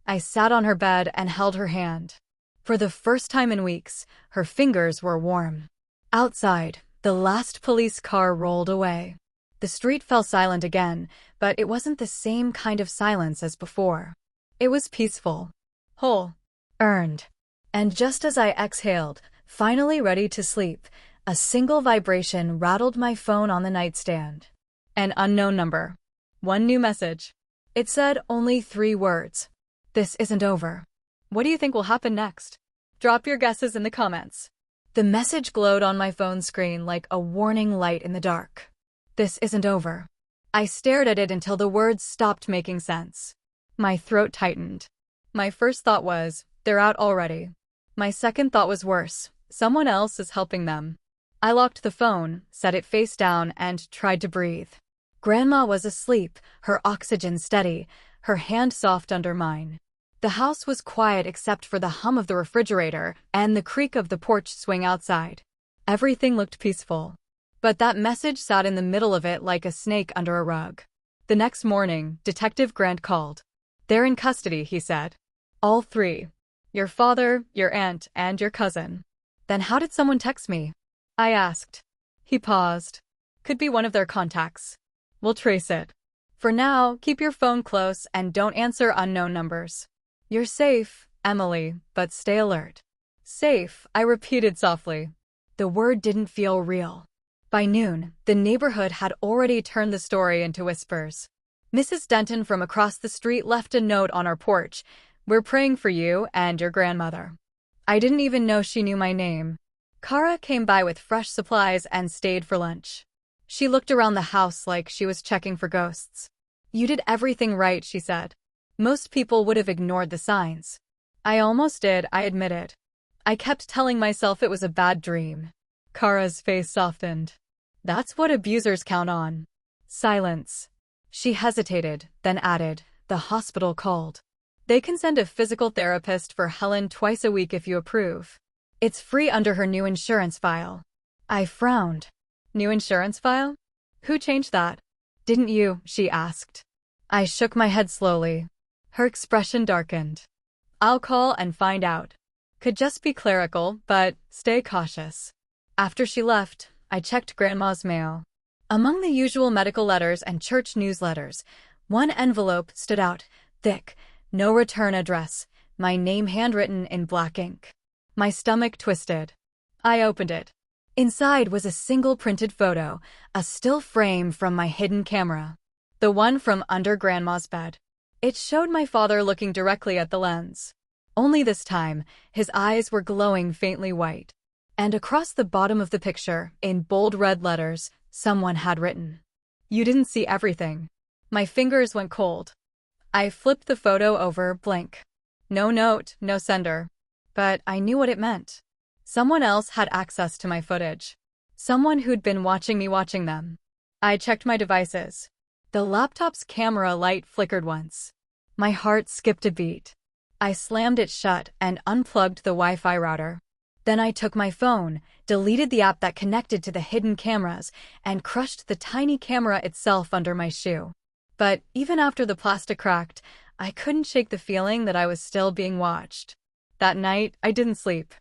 I sat on her bed and held her hand. For the first time in weeks, her fingers were warm. Outside, the last police car rolled away. The street fell silent again, but it wasn't the same kind of silence as before. It was peaceful, whole, earned. And just as I exhaled, finally ready to sleep, a single vibration rattled my phone on the nightstand. An unknown number. One new message. It said only 3 words. "This isn't over." What do you think will happen next? Drop your guesses in the comments. The message glowed on my phone screen like a warning light in the dark. "This isn't over." I stared at it until the words stopped making sense. My throat tightened. My first thought was, they're out already. My second thought was worse. Someone else is helping them. I locked the phone, set it face down, and tried to breathe. Grandma was asleep, her oxygen steady, her hand soft under mine. The house was quiet except for the hum of the refrigerator and the creak of the porch swing outside. Everything looked peaceful. But that message sat in the middle of it like a snake under a rug. The next morning, Detective Grant called. "They're in custody," he said. "All 3. Your father, your aunt, and your cousin." "Then how did someone text me?" I asked. He paused. "Could be one of their contacts. We'll trace it. For now, keep your phone close and don't answer unknown numbers. You're safe, Emily, but stay alert." "Safe," I repeated softly. The word didn't feel real. By noon, the neighborhood had already turned the story into whispers. Mrs. Denton from across the street left a note on our porch. "We're praying for you and your grandmother." I didn't even know she knew my name. Kara came by with fresh supplies and stayed for lunch. She looked around the house like she was checking for ghosts. "You did everything right," she said. "Most people would have ignored the signs." I almost did, I admitted. I kept telling myself it was a bad dream. Kara's face softened. "That's what abusers count on." Silence. She hesitated, then added, "The hospital called. They can send a physical therapist for Helen twice a week if you approve. It's free under her new insurance file." I frowned. "New insurance file? Who changed that?" "Didn't you?" she asked. I shook my head slowly. Her expression darkened. "I'll call and find out." Could just be clerical, but stay cautious. After she left, I checked Grandma's mail. Among the usual medical letters and church newsletters, one envelope stood out, thick, no return address, my name handwritten in black ink. My stomach twisted. I opened it. Inside was a single printed photo, a still frame from my hidden camera. The one from under Grandma's bed. It showed my father looking directly at the lens. Only this time, his eyes were glowing faintly white. And across the bottom of the picture, in bold red letters, someone had written, "You didn't see everything." My fingers went cold. I flipped the photo over, blank. No note, no sender. But I knew what it meant. Someone else had access to my footage. Someone who'd been watching me watching them. I checked my devices. The laptop's camera light flickered once. My heart skipped a beat. I slammed it shut and unplugged the Wi-Fi router. Then I took my phone, deleted the app that connected to the hidden cameras, and crushed the tiny camera itself under my shoe. But even after the plastic cracked, I couldn't shake the feeling that I was still being watched. That night, I didn't sleep.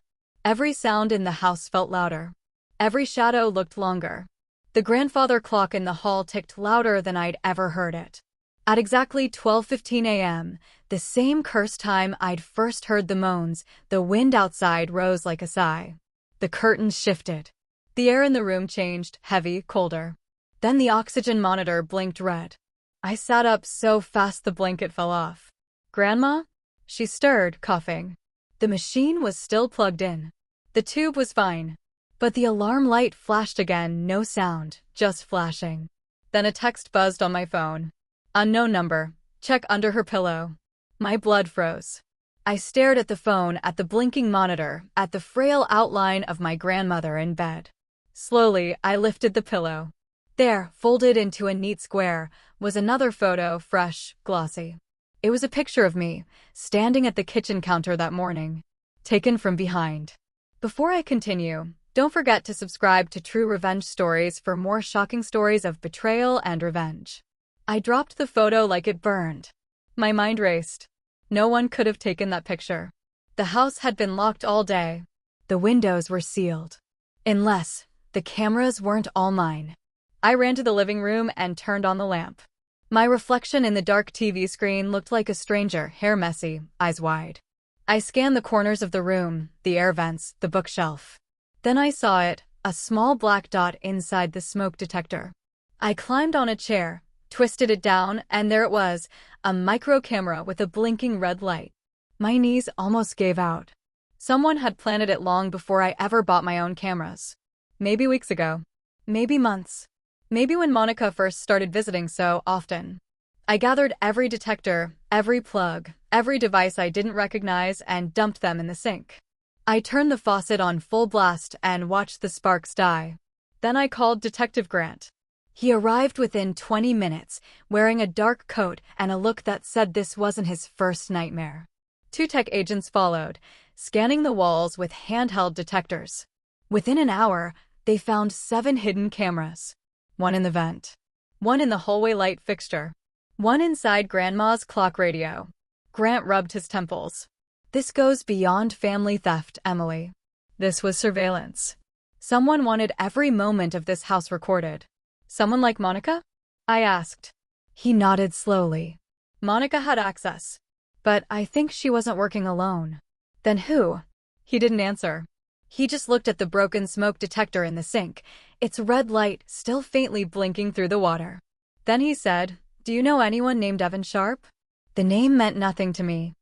Every sound in the house felt louder. Every shadow looked longer. The grandfather clock in the hall ticked louder than I'd ever heard it. At exactly 12:15 a.m., the same cursed time I'd first heard the moans, the wind outside rose like a sigh. The curtains shifted. The air in the room changed, heavy, colder. Then the oxygen monitor blinked red. I sat up so fast the blanket fell off. "Grandma?" She stirred, coughing. The machine was still plugged in. The tube was fine. But the alarm light flashed again, no sound, just flashing. Then a text buzzed on my phone. Unknown number. Check under her pillow. My blood froze. I stared at the phone, at the blinking monitor, at the frail outline of my grandmother in bed. Slowly, I lifted the pillow. There, folded into a neat square, was another photo, fresh, glossy. It was a picture of me, standing at the kitchen counter that morning, taken from behind. Before I continue, don't forget to subscribe to True Revenge Stories for more shocking stories of betrayal and revenge. I dropped the photo like it burned. My mind raced. No one could have taken that picture. The house had been locked all day. The windows were sealed. Unless the cameras weren't all mine. I ran to the living room and turned on the lamp. My reflection in the dark TV screen looked like a stranger, hair messy, eyes wide. I scanned the corners of the room, the air vents, the bookshelf. Then I saw it, a small black dot inside the smoke detector. I climbed on a chair, twisted it down, and there it was, a micro camera with a blinking red light. My knees almost gave out. Someone had planted it long before I ever bought my own cameras. Maybe weeks ago. Maybe months. Maybe when Monica first started visiting so often. I gathered every detector, every plug, every device I didn't recognize and dumped them in the sink. I turned the faucet on full blast and watched the sparks die. Then I called Detective Grant. He arrived within 20 minutes, wearing a dark coat and a look that said this wasn't his first nightmare. 2 tech agents followed, scanning the walls with handheld detectors. Within an hour, they found 7 hidden cameras. 1 in the vent. 1 in the hallway light fixture. 1 inside Grandma's clock radio. Grant rubbed his temples. This goes beyond family theft, Emily. This was surveillance. Someone wanted every moment of this house recorded. Someone like Monica? I asked. He nodded slowly. Monica had access. But I think she wasn't working alone. Then who? He didn't answer. He just looked at the broken smoke detector in the sink, its red light still faintly blinking through the water. Then he said, "Do you know anyone named Evan Sharp?" The name meant nothing to me.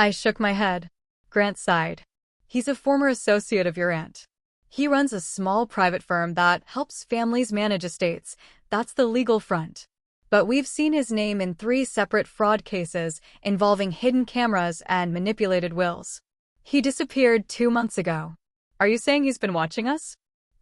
I shook my head. Grant sighed. He's a former associate of your aunt. He runs a small private firm that helps families manage estates. That's the legal front. But we've seen his name in 3 separate fraud cases involving hidden cameras and manipulated wills. He disappeared 2 months ago. Are you saying he's been watching us?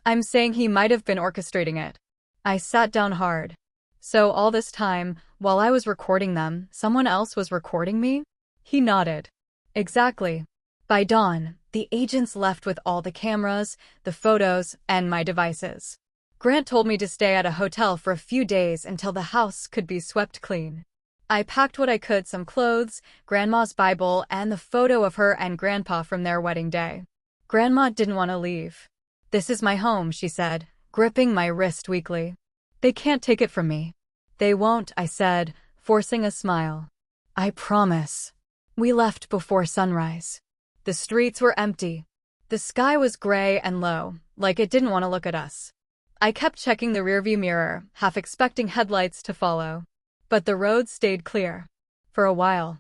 I'm saying he might have been orchestrating it. I sat down hard. So all this time, while I was recording them, someone else was recording me? He nodded. Exactly. By dawn, the agents left with all the cameras, the photos, and my devices. Grant told me to stay at a hotel for a few days until the house could be swept clean. I packed what I could, some clothes, Grandma's Bible, and the photo of her and Grandpa from their wedding day. Grandma didn't want to leave. "This is my home," she said, gripping my wrist weakly. "They can't take it from me." "They won't," I said, forcing a smile. "I promise." We left before sunrise. The streets were empty. The sky was gray and low, like it didn't want to look at us. I kept checking the rearview mirror, half expecting headlights to follow. But the road stayed clear. For a while.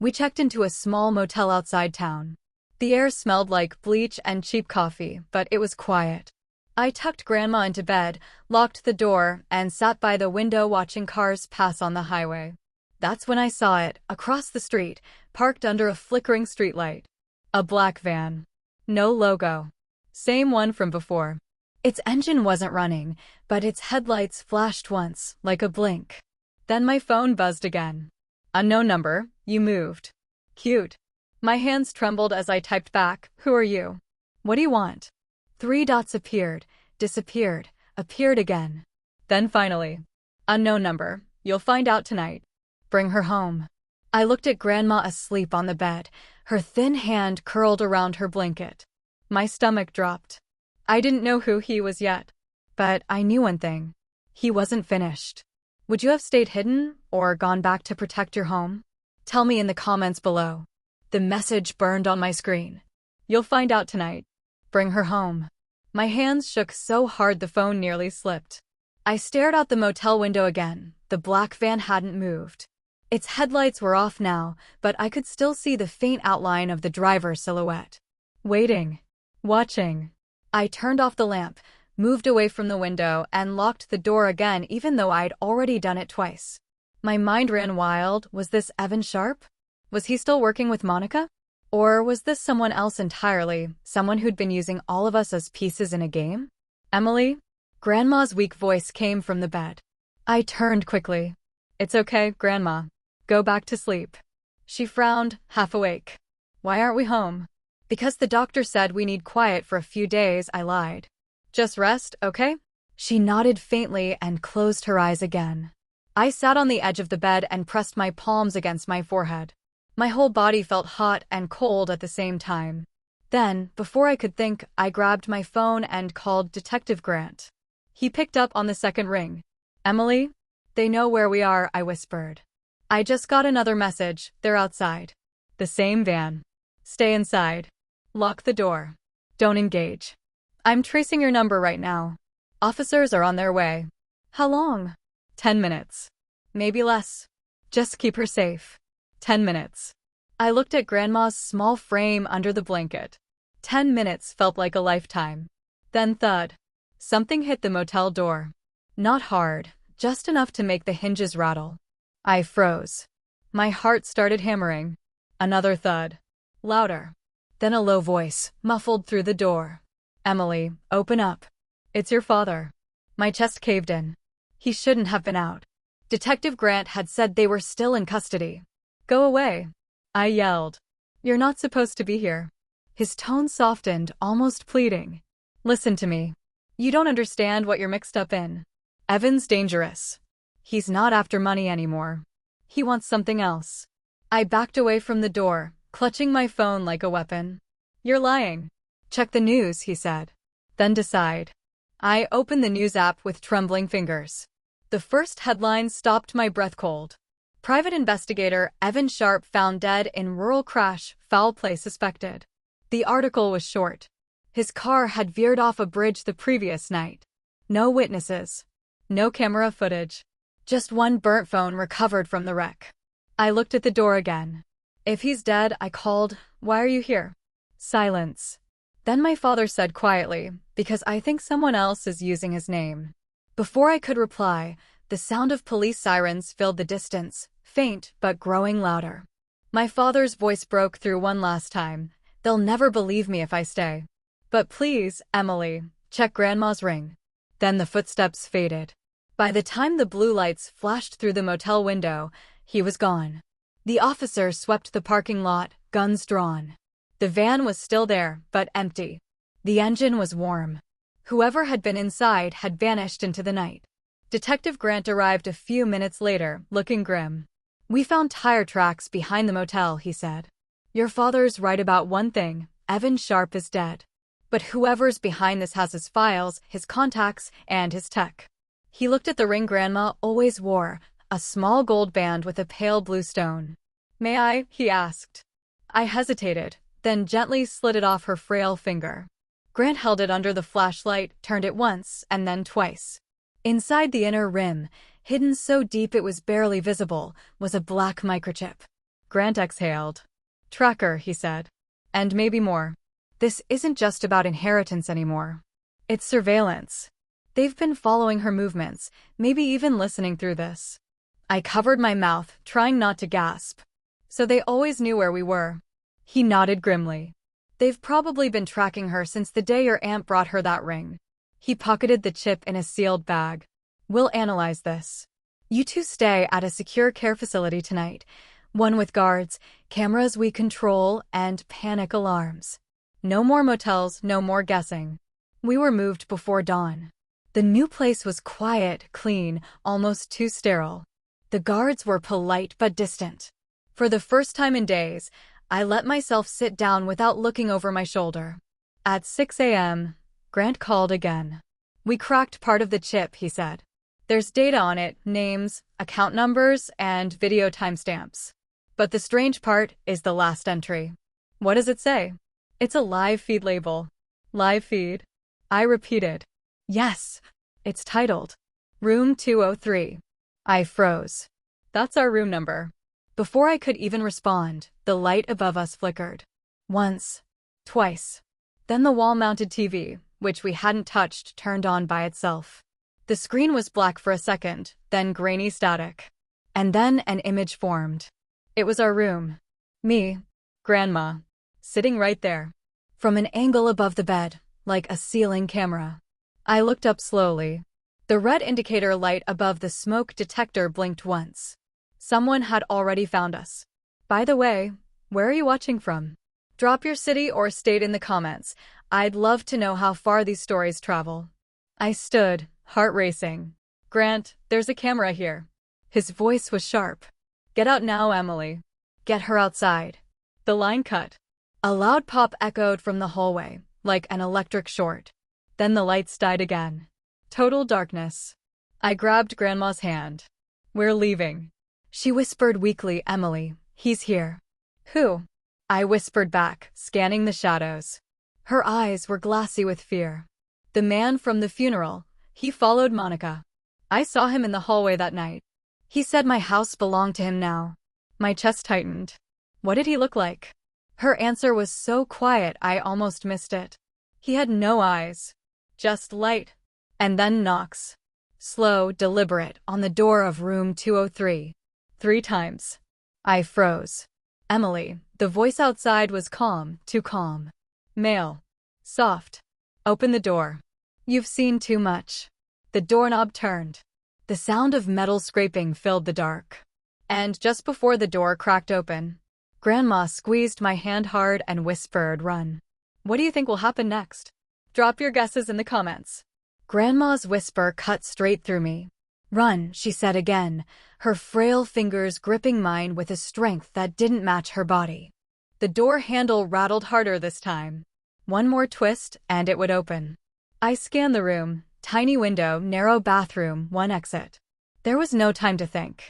We checked into a small motel outside town. The air smelled like bleach and cheap coffee, but it was quiet. I tucked Grandma into bed, locked the door, and sat by the window watching cars pass on the highway. That's when I saw it, across the street, parked under a flickering streetlight. A black van. No logo. Same one from before. Its engine wasn't running, but its headlights flashed once, like a blink. Then my phone buzzed again. "Unknown number, you moved." Cute. My hands trembled as I typed back, "Who are you? What do you want?" 3 dots appeared, disappeared, appeared again. Then finally, "Unknown number, you'll find out tonight. Bring her home." I looked at Grandma asleep on the bed, her thin hand curled around her blanket. My stomach dropped. I didn't know who he was yet. But I knew one thing. He wasn't finished. Would you have stayed hidden, or gone back to protect your home? Tell me in the comments below. The message burned on my screen. "You'll find out tonight. Bring her home." My hands shook so hard the phone nearly slipped. I stared out the motel window again. The black van hadn't moved. Its headlights were off now, but I could still see the faint outline of the driver's silhouette. Waiting. Watching. I turned off the lamp, moved away from the window, and locked the door again even though I'd already done it twice. My mind ran wild. Was this Evan Sharp? Was he still working with Monica? Or was this someone else entirely, someone who'd been using all of us as pieces in a game? Emily? Grandma's weak voice came from the bed. I turned quickly. It's okay, Grandma. Go back to sleep. She frowned, half awake. Why aren't we home? Because the doctor said we need quiet for a few days, I lied. Just rest, okay? She nodded faintly and closed her eyes again. I sat on the edge of the bed and pressed my palms against my forehead. My whole body felt hot and cold at the same time. Then, before I could think, I grabbed my phone and called Detective Grant. He picked up on the second ring. Emily? They know where we are, I whispered. I just got another message. They're outside. The same van. Stay inside. Lock the door. Don't engage. I'm tracing your number right now. Officers are on their way. How long? 10 minutes. Maybe less. Just keep her safe. 10 minutes. I looked at Grandma's small frame under the blanket. 10 minutes felt like a lifetime. Then thud. Something hit the motel door. Not hard, just enough to make the hinges rattle. I froze. My heart started hammering. Another thud. Louder. Then a low voice, muffled through the door. Emily, open up. It's your father. My chest caved in. He shouldn't have been out. Detective Grant had said they were still in custody. Go away. I yelled. You're not supposed to be here. His tone softened, almost pleading. Listen to me. You don't understand what you're mixed up in. Evan's dangerous. He's not after money anymore. He wants something else. I backed away from the door, clutching my phone like a weapon. You're lying. Check the news, he said. Then decide. I opened the news app with trembling fingers. The first headline stopped my breath cold. Private investigator Evan Sharp found dead in rural crash, foul play suspected. The article was short. His car had veered off a bridge the previous night. No witnesses. No camera footage. Just one burnt phone recovered from the wreck. I looked at the door again. If he's dead, I called, why are you here? Silence. Then my father said quietly, because I think someone else is using his name. Before I could reply, the sound of police sirens filled the distance, faint but growing louder. My father's voice broke through one last time. They'll never believe me if I stay. But please, Emily, check Grandma's ring. Then the footsteps faded. By the time the blue lights flashed through the motel window, he was gone. The officers swept the parking lot, guns drawn. The van was still there, but empty. The engine was warm. Whoever had been inside had vanished into the night. Detective Grant arrived a few minutes later, looking grim. We found tire tracks behind the motel, he said. Your father's right about one thing, Evan Sharp is dead. But whoever's behind this has his files, his contacts, and his tech. He looked at the ring Grandma always wore, a small gold band with a pale blue stone. May I? He asked. I hesitated, then gently slid it off her frail finger. Grant held it under the flashlight, turned it once, and then twice. Inside the inner rim, hidden so deep it was barely visible, was a black microchip. Grant exhaled. Tracker, he said. And maybe more. This isn't just about inheritance anymore. It's surveillance. They've been following her movements, maybe even listening through this. I covered my mouth, trying not to gasp. So they always knew where we were. He nodded grimly. They've probably been tracking her since the day your aunt brought her that ring. He pocketed the chip in a sealed bag. We'll analyze this. You two stay at a secure care facility tonight. One with guards, cameras we control, and panic alarms. No more motels, no more guessing. We were moved before dawn. The new place was quiet, clean, almost too sterile. The guards were polite but distant. For the first time in days, I let myself sit down without looking over my shoulder. At 6 a.m., Grant called again. We cracked part of the chip, he said. There's data on it, names, account numbers, and video timestamps. But the strange part is the last entry. What does it say? It's a live feed label. Live feed? I repeated. Yes, it's titled Room 203. I froze. That's our room number. Before I could even respond, the light above us flickered. Once. Twice. Then the wall-mounted TV, which we hadn't touched, turned on by itself. The screen was black for a second, then grainy static. And then an image formed. It was our room. Me, Grandma, sitting right there. From an angle above the bed, like a ceiling camera. I looked up slowly. The red indicator light above the smoke detector blinked once. Someone had already found us. By the way, where are you watching from? Drop your city or state in the comments. I'd love to know how far these stories travel. I stood, heart racing. Grant, there's a camera here. His voice was sharp. Get out now, Emily. Get her outside. The line cut. A loud pop echoed from the hallway, like an electric short. Then the lights died again. Total darkness. I grabbed Grandma's hand. We're leaving. She whispered weakly, Emily, he's here. Who? I whispered back, scanning the shadows. Her eyes were glassy with fear. The man from the funeral. He followed Monica. I saw him in the hallway that night. He said my house belonged to him now. My chest tightened. What did he look like? Her answer was so quiet I almost missed it. He had no eyes. Just light. And then knocks. Slow, deliberate, on the door of room 203. 3 times. I froze. Emily, the voice outside was calm, too calm. Male. Soft. Open the door. You've seen too much. The doorknob turned. The sound of metal scraping filled the dark. And just before the door cracked open, Grandma squeezed my hand hard and whispered, run. What do you think will happen next? Drop your guesses in the comments. Grandma's whisper cut straight through me. Run, she said again, her frail fingers gripping mine with a strength that didn't match her body. The door handle rattled harder this time. One more twist, and it would open. I scanned the room. Tiny window, narrow bathroom, one exit. There was no time to think.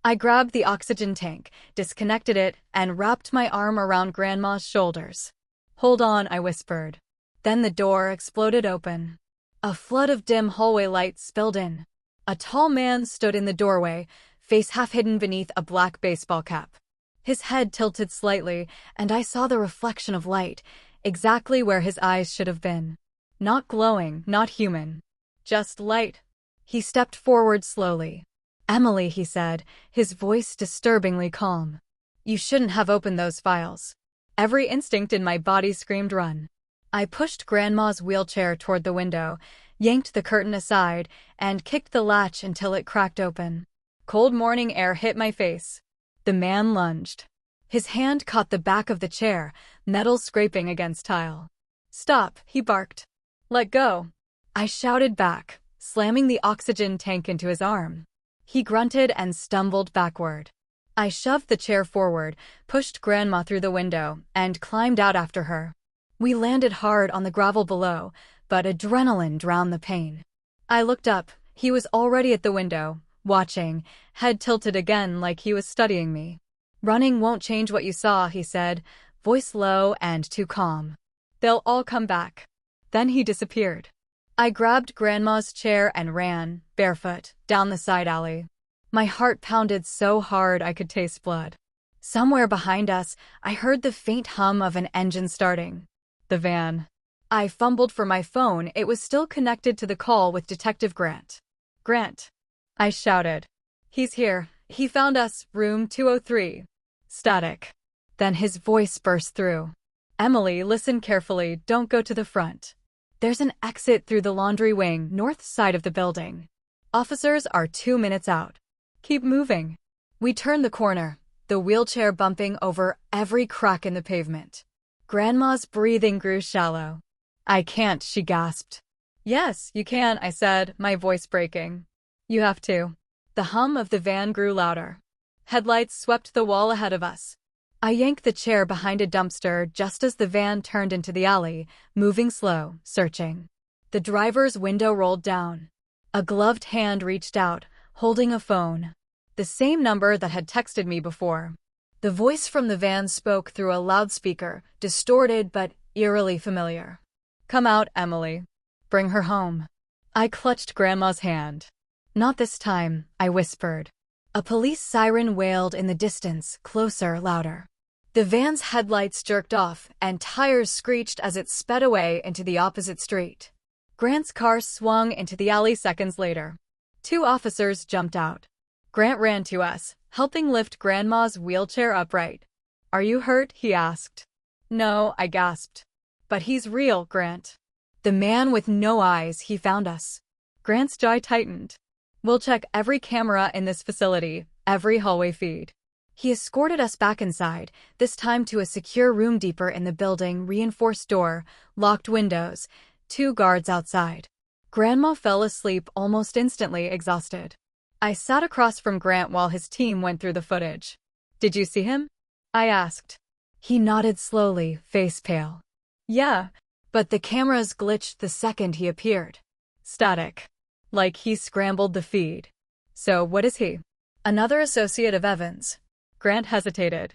I grabbed the oxygen tank, disconnected it, and wrapped my arm around Grandma's shoulders. Hold on, I whispered. Then the door exploded open. A flood of dim hallway light spilled in. A tall man stood in the doorway, face half hidden beneath a black baseball cap. His head tilted slightly, and I saw the reflection of light, exactly where his eyes should have been. Not glowing, not human. Just light. He stepped forward slowly. Emily, he said, his voice disturbingly calm. You shouldn't have opened those files. Every instinct in my body screamed run. I pushed Grandma's wheelchair toward the window, yanked the curtain aside, and kicked the latch until it cracked open. Cold morning air hit my face. The man lunged. His hand caught the back of the chair, metal scraping against tile. Stop, he barked. Let go. I shouted back, slamming the oxygen tank into his arm. He grunted and stumbled backward. I shoved the chair forward, pushed Grandma through the window, and climbed out after her. We landed hard on the gravel below, but adrenaline drowned the pain. I looked up. He was already at the window, watching, head tilted again like he was studying me. Running won't change what you saw, he said, voice low and too calm. They'll all come back. Then he disappeared. I grabbed Grandma's chair and ran, barefoot, down the side alley. My heart pounded so hard I could taste blood. Somewhere behind us, I heard the faint hum of an engine starting. The van. I fumbled for my phone. It was still connected to the call with Detective Grant. Grant. I shouted. He's here. He found us, room 203. Static. Then his voice burst through. Emily, listen carefully. Don't go to the front. There's an exit through the laundry wing, north side of the building. Officers are 2 minutes out. Keep moving. We turned the corner, the wheelchair bumping over every crack in the pavement. Grandma's breathing grew shallow. I can't, she gasped. Yes, you can, I said, my voice breaking. You have to. The hum of the van grew louder. Headlights swept the wall ahead of us. I yanked the chair behind a dumpster just as the van turned into the alley, moving slow, searching. The driver's window rolled down. A gloved hand reached out, holding a phone. The same number that had texted me before. The voice from the van spoke through a loudspeaker, distorted but eerily familiar. Come out, Emily. Bring her home. I clutched Grandma's hand. Not this time, I whispered. A police siren wailed in the distance, closer, louder. The van's headlights jerked off, and tires screeched as it sped away into the opposite street. Grant's car swung into the alley seconds later. 2 officers jumped out. Grant ran to us, helping lift Grandma's wheelchair upright. "Are you hurt?" he asked. "No," I gasped. "But he's real, Grant. The man with no eyes, he found us." Grant's jaw tightened. "We'll check every camera in this facility, every hallway feed." He escorted us back inside, this time to a secure room deeper in the building, reinforced door, locked windows, 2 guards outside. Grandma fell asleep almost instantly, exhausted. I sat across from Grant while his team went through the footage. "Did you see him?" I asked. He nodded slowly, face pale. "Yeah, but the cameras glitched the second he appeared. Static. Like he scrambled the feed." "So what is he?" "Another associate of Evans." Grant hesitated.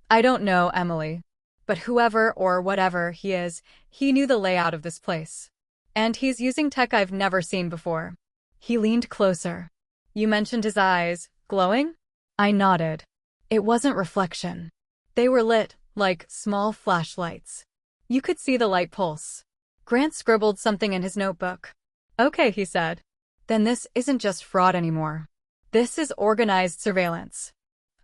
"I don't know, Emily. But whoever or whatever he is, he knew the layout of this place. And he's using tech I've never seen before." He leaned closer. "You mentioned his eyes, glowing?" I nodded. It wasn't reflection. They were lit, like small flashlights. You could see the light pulse. Grant scribbled something in his notebook. "Okay," he said. "Then this isn't just fraud anymore. This is organized surveillance.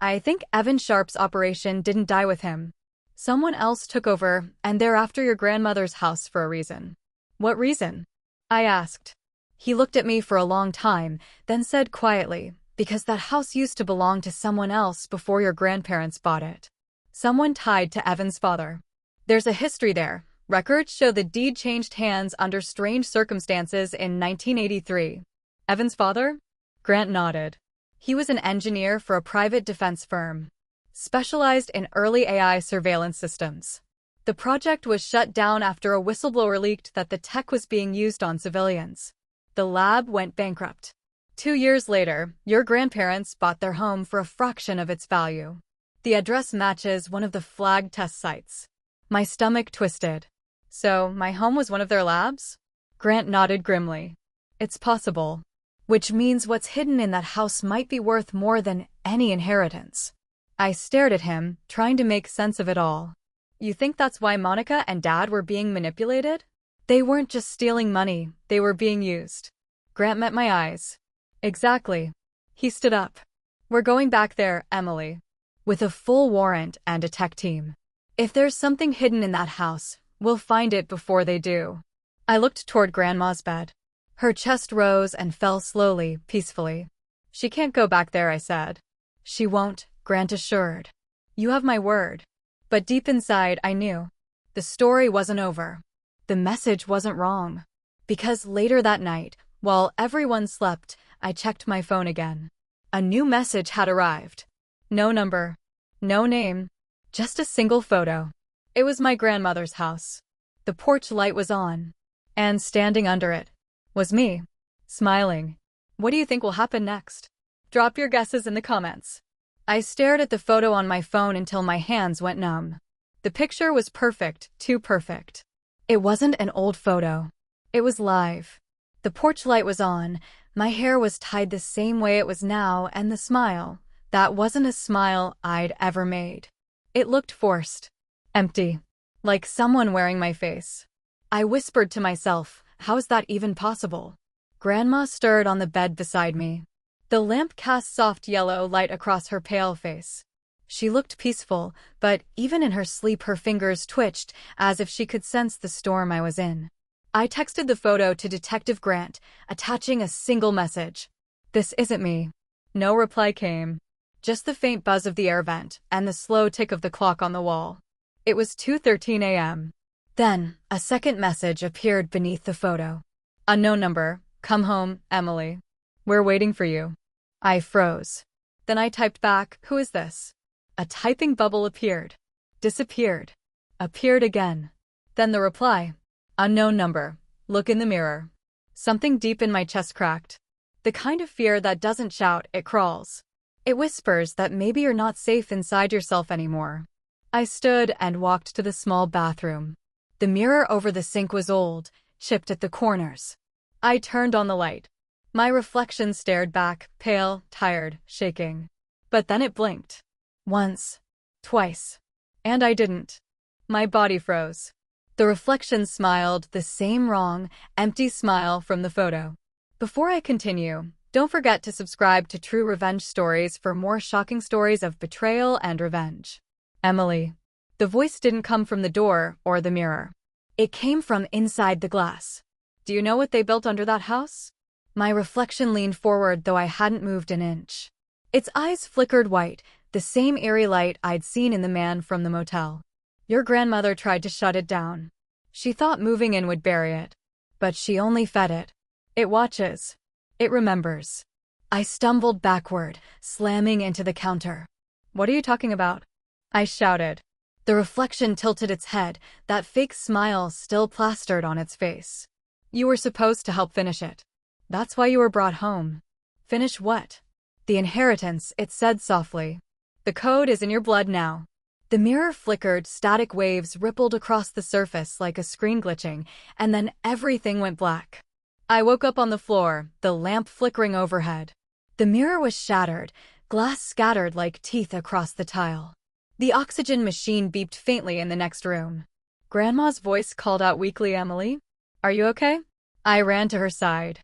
I think Evan Sharp's operation didn't die with him. Someone else took over, and they're after your grandmother's house for a reason." "What reason?" I asked. He looked at me for a long time, then said quietly, "Because that house used to belong to someone else before your grandparents bought it. Someone tied to Evan's father. There's a history there. Records show the deed changed hands under strange circumstances in 1983. "Evan's father?" Grant nodded. "He was an engineer for a private defense firm, specialized in early AI surveillance systems. The project was shut down after a whistleblower leaked that the tech was being used on civilians. The lab went bankrupt. 2 years later, your grandparents bought their home for a fraction of its value. The address matches one of the flagged test sites." My stomach twisted. "So, my home was one of their labs?" Grant nodded grimly. "It's possible. Which means what's hidden in that house might be worth more than any inheritance." I stared at him, trying to make sense of it all. "You think that's why Monica and Dad were being manipulated?" "They weren't just stealing money, they were being used." Grant met my eyes. "Exactly." He stood up. "We're going back there, Emily. With a full warrant and a tech team. If there's something hidden in that house, we'll find it before they do." I looked toward Grandma's bed. Her chest rose and fell slowly, peacefully. "She can't go back there," I said. "She won't," Grant assured. "You have my word." But deep inside, I knew. The story wasn't over. The message wasn't wrong. Because later that night, while everyone slept, I checked my phone again. A new message had arrived. No number. No name. Just a single photo. It was my grandmother's house. The porch light was on. And standing under it was me, smiling. What do you think will happen next? Drop your guesses in the comments. I stared at the photo on my phone until my hands went numb. The picture was perfect, too perfect. It wasn't an old photo. It was live. The porch light was on, my hair was tied the same way it was now, and the smile, that wasn't a smile I'd ever made. It looked forced. Empty. Like someone wearing my face. I whispered to myself, how's that even possible? Grandma stirred on the bed beside me. The lamp cast soft yellow light across her pale face. She looked peaceful, but even in her sleep her fingers twitched, as if she could sense the storm I was in. I texted the photo to Detective Grant, attaching a single message. "This isn't me." No reply came. Just the faint buzz of the air vent, and the slow tick of the clock on the wall. It was 2:13 a.m. Then, a second message appeared beneath the photo. "Unknown number, come home, Emily. We're waiting for you." I froze. Then I typed back, "Who is this?" A typing bubble appeared. Disappeared. Appeared again. Then the reply. "Unknown number. Look in the mirror." Something deep in my chest cracked. The kind of fear that doesn't shout, it crawls. It whispers that maybe you're not safe inside yourself anymore. I stood and walked to the small bathroom. The mirror over the sink was old, chipped at the corners. I turned on the light. My reflection stared back, pale, tired, shaking. But then it blinked. Once. Twice. And I didn't. My body froze. The reflection smiled, the same wrong, empty smile from the photo. Before I continue, don't forget to subscribe to True Revenge Stories for more shocking stories of betrayal and revenge. Emily. The voice didn't come from the door or the mirror. It came from inside the glass. Do you know what they built under that house? My reflection leaned forward, though I hadn't moved an inch. Its eyes flickered white, the same eerie light I'd seen in the man from the motel. Your grandmother tried to shut it down. She thought moving in would bury it. But she only fed it. It watches. It remembers. I stumbled backward, slamming into the counter. What are you talking about? I shouted. The reflection tilted its head, that fake smile still plastered on its face. You were supposed to help finish it. That's why you were brought home. Finish what? The inheritance, it said softly. The code is in your blood now. The mirror flickered, static waves rippled across the surface like a screen glitching, and then everything went black. I woke up on the floor, the lamp flickering overhead. The mirror was shattered, glass scattered like teeth across the tile. The oxygen machine beeped faintly in the next room. Grandma's voice called out weakly, Emily? Are you okay? I ran to her side.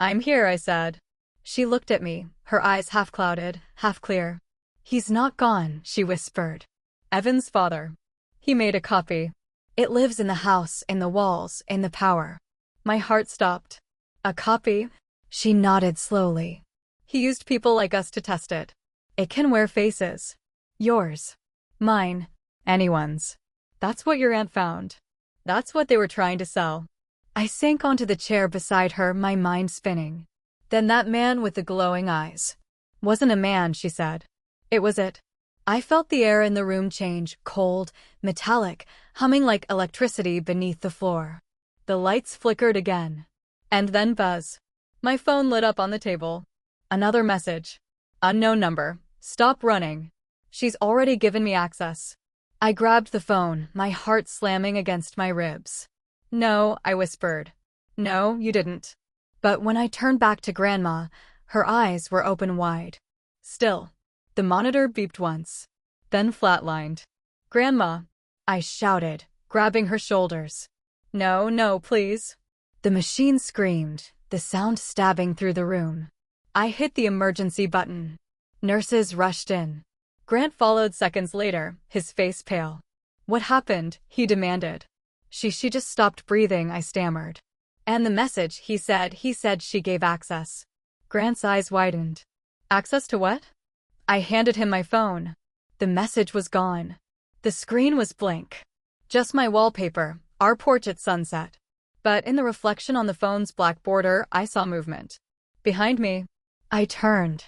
I'm here, I said. She looked at me, her eyes half clouded, half clear. He's not gone, she whispered. Evan's father. He made a copy. It lives in the house, in the walls, in the power. My heart stopped. A copy? She nodded slowly. He used people like us to test it. It can wear faces. Yours. Mine. Anyone's. That's what your aunt found. That's what they were trying to sell. I sank onto the chair beside her, my mind spinning. Then that man with the glowing eyes. Wasn't a man, she said. It was it. I felt the air in the room change, cold, metallic, humming like electricity beneath the floor. The lights flickered again. And then buzz. My phone lit up on the table. Another message. Unknown number. Stop running. She's already given me access. I grabbed the phone, my heart slamming against my ribs. No, I whispered. No, you didn't. But when I turned back to Grandma, her eyes were open wide. Still. The monitor beeped once. Then flatlined. Grandma, I shouted, grabbing her shoulders. No, no, please. The machine screamed, the sound stabbing through the room. I hit the emergency button. Nurses rushed in. Grant followed seconds later, his face pale. What happened? He demanded. She just stopped breathing, I stammered. And the message, he said she gave access. Grant's eyes widened. Access to what? I handed him my phone. The message was gone. The screen was blank. Just my wallpaper, our porch at sunset. But in the reflection on the phone's black border, I saw movement. Behind me. I turned.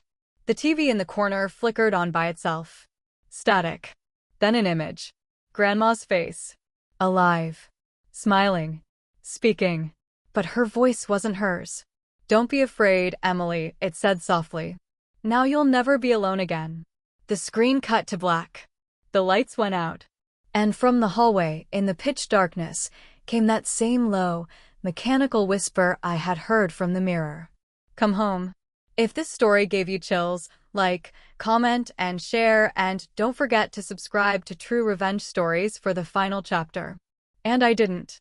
The TV in the corner flickered on by itself. Static. Then an image. Grandma's face. Alive. Smiling. Speaking. But her voice wasn't hers. Don't be afraid, Emily, it said softly. Now you'll never be alone again. The screen cut to black. The lights went out. And from the hallway, in the pitch darkness, came that same low, mechanical whisper I had heard from the mirror. Come home. If this story gave you chills, like, comment, and share, and don't forget to subscribe to True Revenge Stories for the final chapter. And I didn't.